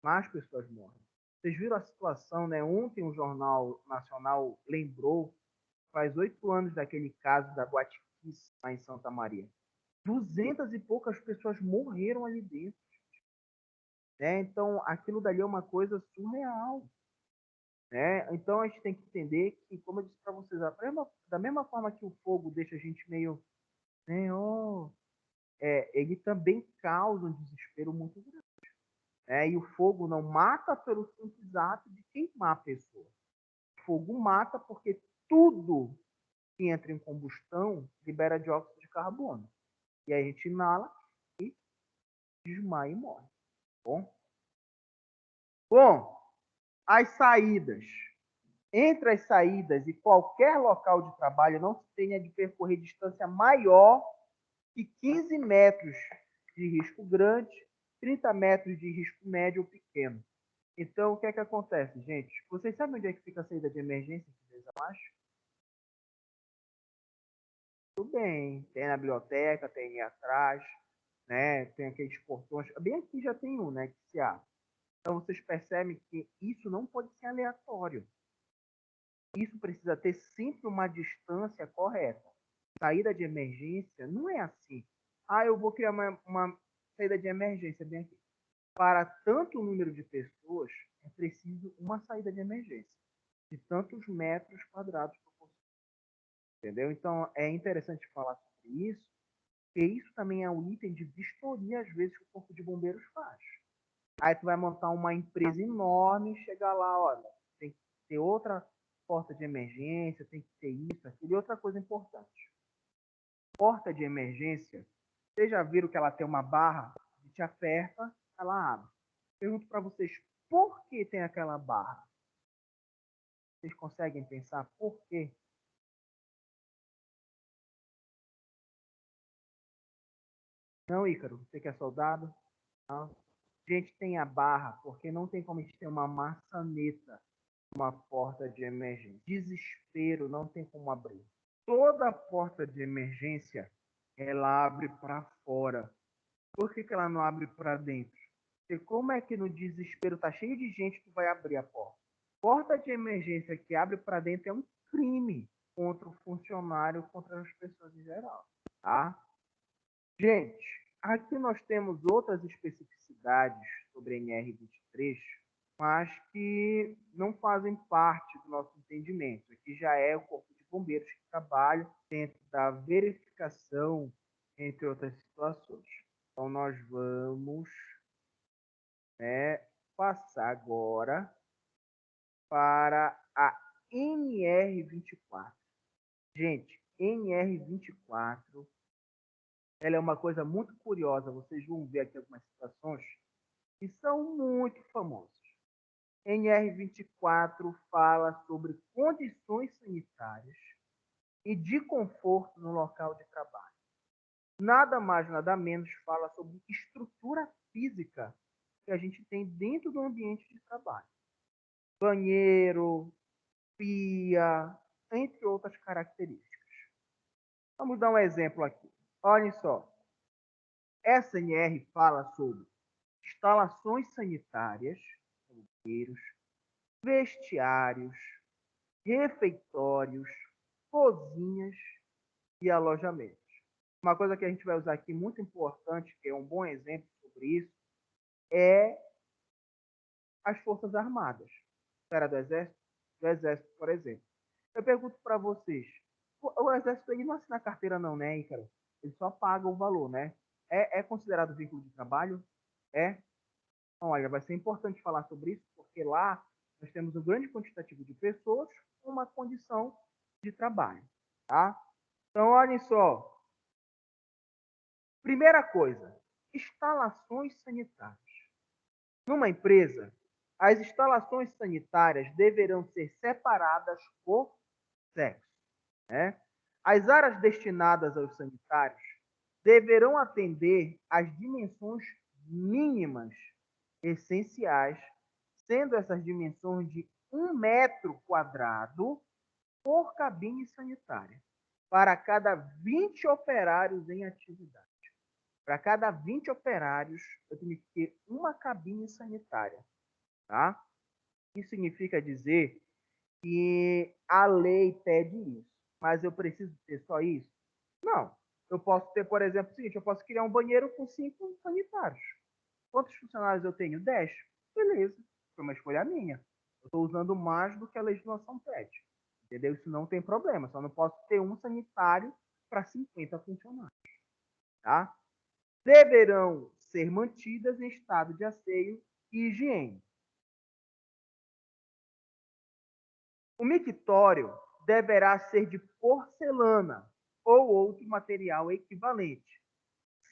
Mais pessoas morrem. Vocês viram a situação, né? Ontem o Jornal Nacional lembrou, faz 8 anos daquele caso da Boate Kiss lá em Santa Maria. 200 e poucas pessoas morreram ali dentro. Né? Então, aquilo dali é uma coisa surreal. Né? Então, a gente tem que entender que, como eu disse para vocês, da mesma forma que o fogo deixa a gente meio... Né? Ele também causa um desespero muito grande. E o fogo não mata pelo simples ato de queimar a pessoa. O fogo mata porque tudo que entra em combustão libera dióxido de carbono. E aí a gente inala e desmaia e morre. Bom? Bom, as saídas. Entre as saídas e qualquer local de trabalho não se tenha de percorrer distância maior que 15 metros de risco grande, 30 metros de risco médio ou pequeno. Então, o que é que acontece, gente? Vocês sabem onde é que fica a saída de emergência de vez abaixo? Tudo bem, tem na biblioteca, tem ali atrás, né? Tem aqueles portões. Bem aqui já tem um, né? Que se abre. Então, vocês percebem que isso não pode ser aleatório. Isso precisa ter sempre uma distância correta. Saída de emergência não é assim. Ah, eu vou criar uma saída de emergência bem aqui. Para tanto número de pessoas, é preciso uma saída de emergência de tantos metros quadrados por pessoa. Entendeu? Então, é interessante falar sobre isso, porque isso também é um item de vistoria, às vezes, que o Corpo de Bombeiros faz. Aí tu vai montar uma empresa enorme, chegar lá, olha, tem que ter outra porta de emergência, tem que ter isso, aquilo. E outra coisa importante, porta de emergência, vocês já viram que ela tem uma barra, a gente aperta, ela abre. Pergunto para vocês, por que tem aquela barra? Vocês conseguem pensar por quê? Não, Ícaro, você que é soldado? Não. A gente tem a barra porque não tem como a gente ter uma maçaneta, uma porta de emergência. Desespero, não tem como abrir. Toda porta de emergência, ela abre para fora. Por que ela não abre para dentro? Porque como é que no desespero tá cheio de gente, tu vai abrir a porta? Porta de emergência que abre para dentro é um crime contra o funcionário, contra as pessoas em geral, tá? Gente, aqui nós temos outras especificidades sobre a NR23, mas que não fazem parte do nosso entendimento. Aqui já é o Corpo de Bombeiros que trabalha dentro da verificação, entre outras situações. Então, nós vamos, né, passar agora para a NR24. Gente, NR24, ela é uma coisa muito curiosa. Vocês vão ver aqui algumas situações que são muito famosas. NR24 fala sobre condições sanitárias e de conforto no local de trabalho. Nada mais, nada menos fala sobre estrutura física que a gente tem dentro do ambiente de trabalho. Banheiro, pia, entre outras características. Vamos dar um exemplo aqui. Olhem só. Essa NR fala sobre instalações sanitárias, banheiros, vestiários, refeitórios, cozinhas e alojamentos. Uma coisa que a gente vai usar aqui muito importante, que é um bom exemplo sobre isso, é as Forças Armadas. Era do Exército? Do Exército, por exemplo. Eu pergunto para vocês, o Exército ele não assina carteira não, né, Ícaro? Ele só paga o valor, né? É considerado vínculo de trabalho? É? Então, olha, vai ser importante falar sobre isso, porque lá nós temos um grande quantitativo de pessoas com uma condição de trabalho, tá? Então, olhem só. Primeira coisa, instalações sanitárias. Numa empresa, as instalações sanitárias deverão ser separadas por sexo, né? As áreas destinadas aos sanitários deverão atender às dimensões mínimas essenciais, sendo essas dimensões de 1 metro quadrado por cabine sanitária, para cada 20 operários em atividade. Para cada 20 operários, eu tenho que ter uma cabine sanitária. Tá? Isso significa dizer que a lei pede isso, mas eu preciso ter só isso? Não. Eu posso ter, por exemplo, o seguinte, eu posso criar um banheiro com 5 sanitários. Quantos funcionários eu tenho? 10. Beleza. Foi uma escolha minha. Eu estou usando mais do que a legislação pede. Entendeu? Isso não tem problema. Só não posso ter um sanitário para 50 funcionários. Tá? Deverão ser mantidas em estado de asseio e higiene. O mictório deverá ser de porcelana ou outro material equivalente,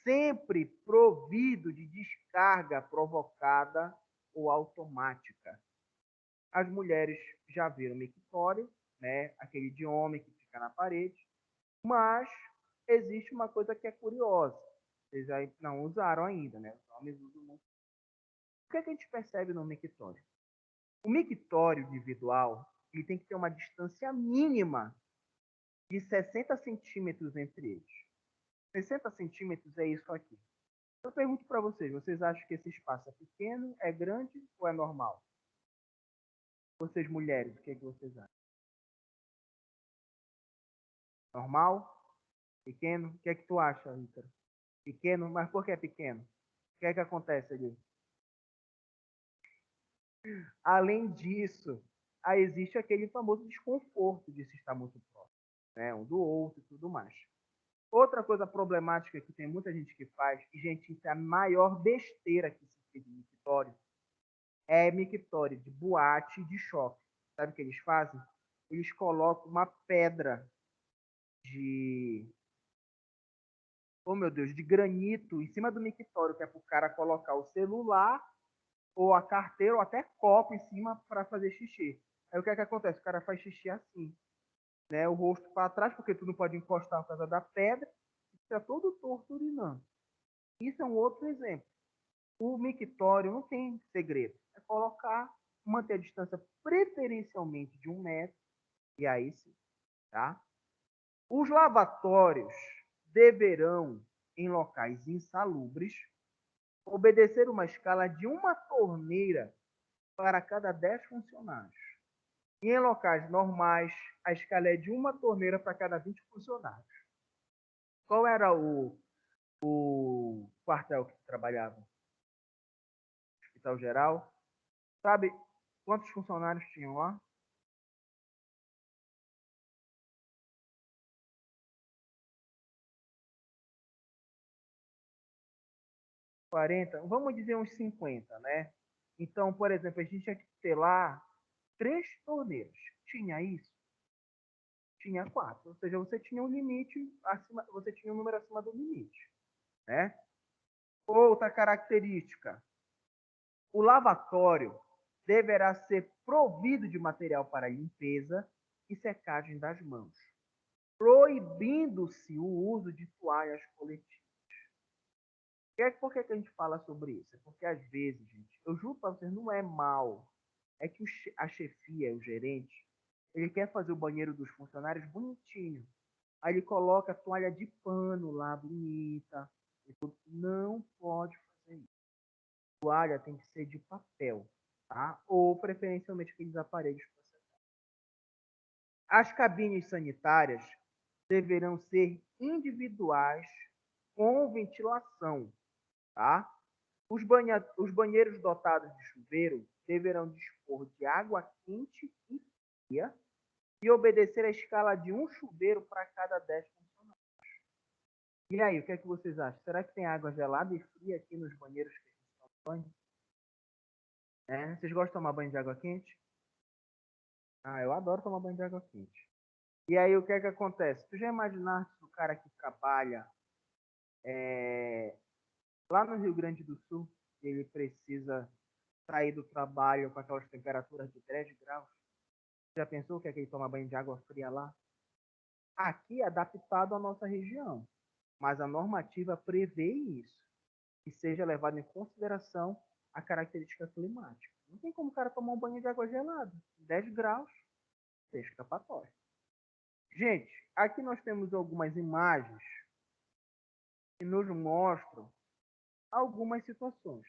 sempre provido de descarga provocada ou automática. As mulheres já viram mictório, né? Aquele de homem que fica na parede, mas existe uma coisa que é curiosa. Vocês já não usaram ainda, né? Os homens usam muito. O que é que a gente percebe no mictório? O mictório individual ele tem que ter uma distância mínima de 60 centímetros entre eles. 60 centímetros é isso aqui. Eu pergunto para vocês, vocês acham que esse espaço é pequeno, é grande ou é normal? Vocês mulheres, o que é que vocês acham? Normal? Pequeno? O que é que tu acha, Ícaro? Pequeno? Mas por que é pequeno? O que é que acontece ali? Além disso, aí existe aquele famoso desconforto de se estar muito próximo, né? Um do outro e tudo mais. Outra coisa problemática que tem muita gente que faz, e gente, isso é a maior besteira que se fez de mictório, é mictório de boate e de shopping. Sabe o que eles fazem? Eles colocam uma pedra de, oh meu Deus, de granito em cima do mictório, que é para o cara colocar o celular ou a carteira ou até copo em cima para fazer xixi. Aí o que é que acontece? O cara faz xixi assim, né? O rosto para trás, porque tu não pode encostar por causa da pedra, e fica todo torto urinando. Isso é um outro exemplo. O mictório não tem segredo. É colocar, manter a distância preferencialmente de 1 metro, e aí sim, tá? Os lavatórios deverão, em locais insalubres, obedecer uma escala de uma torneira para cada 10 funcionários. E em locais normais, a escala é de uma torneira para cada 20 funcionários. Qual era o quartel que tu trabalhava? Hospital Geral. Sabe quantos funcionários tinham lá? 40, vamos dizer uns 50, né? Então, por exemplo, a gente tinha que ter lá 3 torneiras. Tinha isso? Tinha 4. Ou seja, você tinha um limite acima, você tinha um número acima do limite, né? Outra característica: o lavatório deverá ser provido de material para limpeza e secagem das mãos, proibindo-se o uso de toalhas coletivas. Por que a gente fala sobre isso? É porque às vezes, gente, eu juro para vocês, não é mal. É que a chefia, o gerente, ele quer fazer o banheiro dos funcionários bonitinho. Aí ele coloca a toalha de pano lá, bonita. Não pode fazer isso. A toalha tem que ser de papel, tá? Ou preferencialmente aqueles aparelhos. As cabines sanitárias deverão ser individuais com ventilação, tá? Os banheiros dotados de chuveiro deverão dispor de água quente e fria e obedecer a escala de um chuveiro para cada 10 funcionários. E aí, o que é que vocês acham? Será que tem água gelada e fria aqui nos banheiros que a gente toma banho? Vocês gostam de tomar banho de água quente? Ah, eu adoro tomar banho de água quente. E aí, o que é que acontece? Tu já imaginaste o cara que trabalha lá no Rio Grande do Sul, ele precisa sair do trabalho com aquelas temperaturas de 10 graus? Já pensou que é que ele toma banho de água fria lá? Aqui é adaptado à nossa região, mas a normativa prevê isso, que seja levado em consideração a característica climática. Não tem como o cara tomar um banho de água gelada. 10 graus, deixa escapatório. Gente, aqui nós temos algumas imagens que nos mostram algumas situações,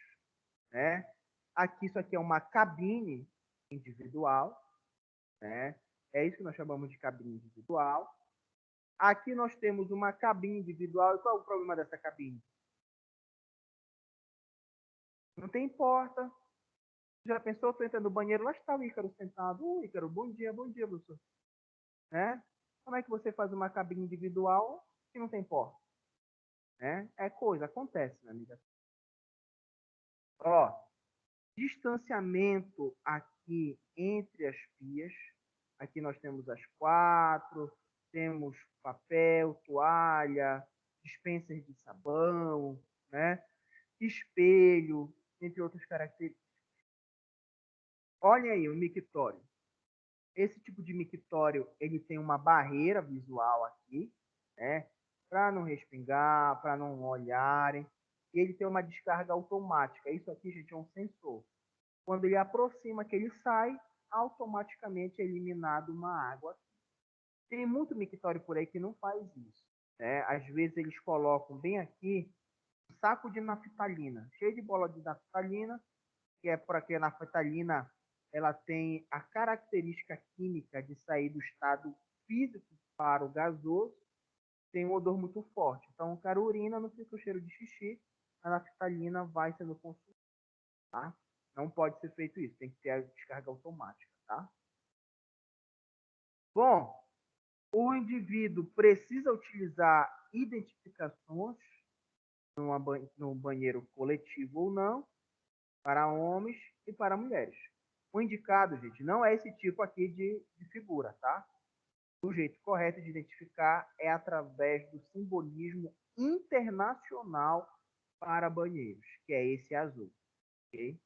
né? Aqui, isso aqui é uma cabine individual, né? É isso que nós chamamos de cabine individual. Aqui nós temos uma cabine individual. E qual é o problema dessa cabine? Não tem porta. Já pensou? Tu entra no banheiro, lá está o Ícaro sentado. Ícaro, bom dia, professor. Né? Como é que você faz uma cabine individual que não tem porta? É coisa, acontece, minha amiga. Ó, distanciamento aqui entre as pias. Aqui nós temos as 4, temos papel, toalha, dispenser de sabão, né? Espelho, entre outras características. Olha aí o mictório. Esse tipo de mictório, ele tem uma barreira visual aqui, né? Para não respingar, para não olharem. E ele tem uma descarga automática. Isso aqui, gente, é um sensor. Quando ele aproxima que ele sai, automaticamente é eliminado uma água. Tem muito mictório por aí que não faz isso, né? Às vezes eles colocam bem aqui um saco de naftalina, cheio de bola de naftalina, que é porque a naftalina ela tem a característica química de sair do estado físico para o gasoso, tem um odor muito forte. Então, o cara urina, não fica o cheiro de xixi, a naftalina vai sendo consumida, tá? Não pode ser feito isso, tem que ter a descarga automática, tá? Bom, o indivíduo precisa utilizar identificações no banheiro coletivo ou não, para homens e para mulheres. O indicado, gente, não é esse tipo aqui de figura, tá? O jeito correto de identificar é através do simbolismo internacional para banheiros, que é esse azul, ok?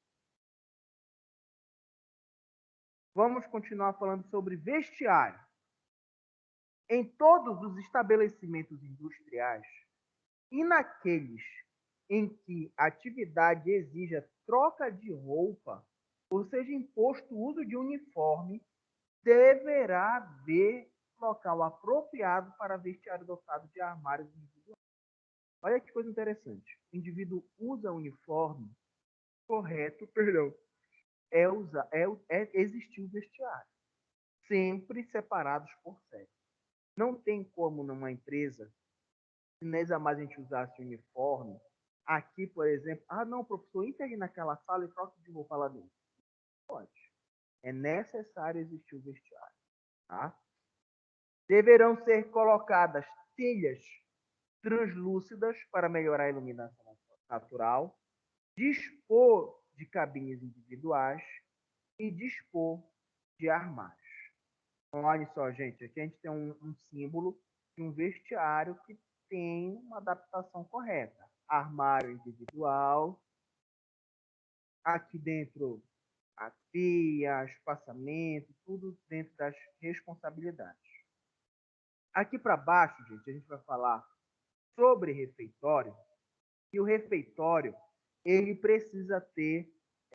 Vamos continuar falando sobre vestiário. Em todos os estabelecimentos industriais e naqueles em que a atividade exija troca de roupa, ou seja, imposto o uso de uniforme, deverá haver local apropriado para vestiário dotado de armários individuais. Olha que coisa interessante. O indivíduo usa uniforme, correto, perdão, é existir o vestiário, sempre separados por sexo. Não tem como numa empresa, se nessa mais a gente usasse uniforme, aqui, por exemplo, não, professor, entra aí naquela sala e troca de roupa lá dentro. Pode. É necessário existir o vestiário, tá? Deverão ser colocadas telhas translúcidas para melhorar a iluminação natural, dispor de cabines individuais e dispor de armários. Então, olha só, gente, aqui a gente tem um símbolo de um vestiário que tem uma adaptação correta. Armário individual, aqui dentro a pia, espaçamento, tudo dentro das responsabilidades. Aqui para baixo, gente, a gente vai falar sobre refeitório, e o refeitório ele precisa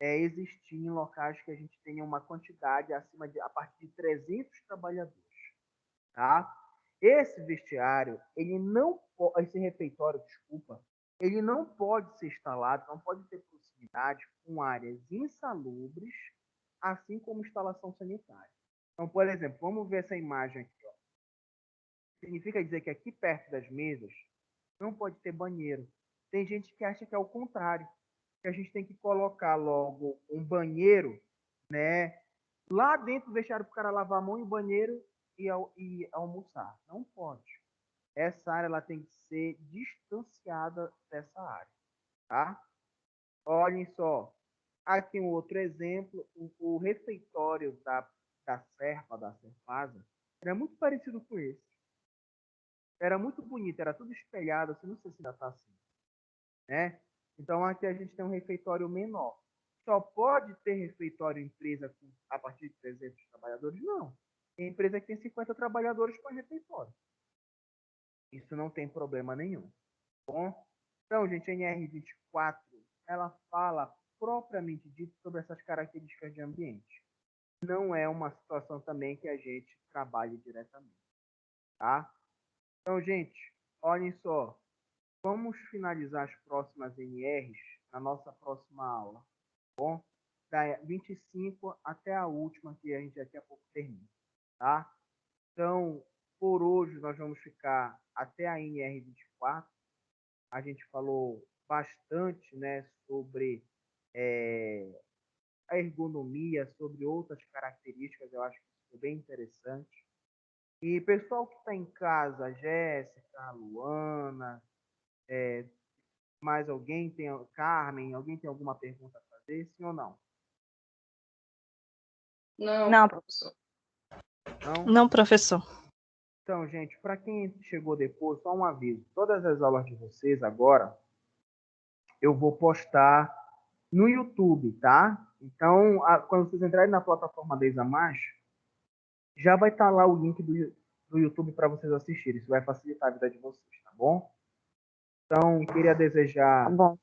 existir em locais que a gente tenha uma quantidade a partir de 300 trabalhadores, tá? Esse vestiário, esse refeitório, desculpa, ele não pode ser instalado, não pode ter proximidade com áreas insalubres, assim como instalação sanitária. Então, por exemplo, vamos ver essa imagem aqui, ó. Significa dizer que aqui perto das mesas não pode ter banheiro. Tem gente que acha que é o contrário, que a gente tem que colocar logo um banheiro, né, lá dentro do vestiário para o cara lavar a mão e o banheiro e almoçar. Não pode. Essa área ela tem que ser distanciada dessa área, tá? Olhem só. Aqui um outro exemplo, o refeitório da Serpa, da Serpasa, era muito parecido com esse. Era muito bonito, era tudo espelhado, assim, não sei se ainda está assim, né? Então aqui a gente tem um refeitório menor. Só pode ter refeitório empresa a partir de 300 trabalhadores? Não. Tem empresa que tem 50 trabalhadores para refeitório. Isso não tem problema nenhum. Bom? Então, gente, a NR24, ela fala propriamente dito sobre essas características de ambiente. Não é uma situação também que a gente trabalhe diretamente, tá? Então, gente, olhem só. Vamos finalizar as próximas NRs na nossa próxima aula, tá bom? Da 25 até a última, que a gente daqui a pouco termina, tá? Então, por hoje, nós vamos ficar até a NR24. A gente falou bastante, né, sobre a ergonomia, sobre outras características, eu acho que isso foi bem interessante. E pessoal que está em casa, Jéssica, Luana, mais alguém tem, Carmen, alguém tem alguma pergunta a fazer, sim ou não? Não, professor. Não? Não, professor. Então, gente, para quem chegou depois, só um aviso. Todas as aulas de vocês agora, eu vou postar no YouTube, tá? Então, quando vocês entrarem na plataforma da Examash, já vai estar lá o link do YouTube para vocês assistirem. Isso vai facilitar a vida de vocês, tá bom? Então, queria Tá desejar bom.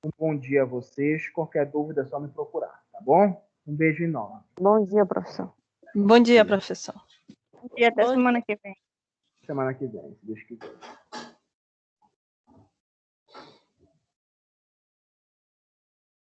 um bom dia a vocês. Qualquer dúvida é só me procurar, tá bom? Um beijo enorme. Bom dia, professor. Bom dia, professor. E até Bom semana que vem. Semana que vem, se Deus quiser.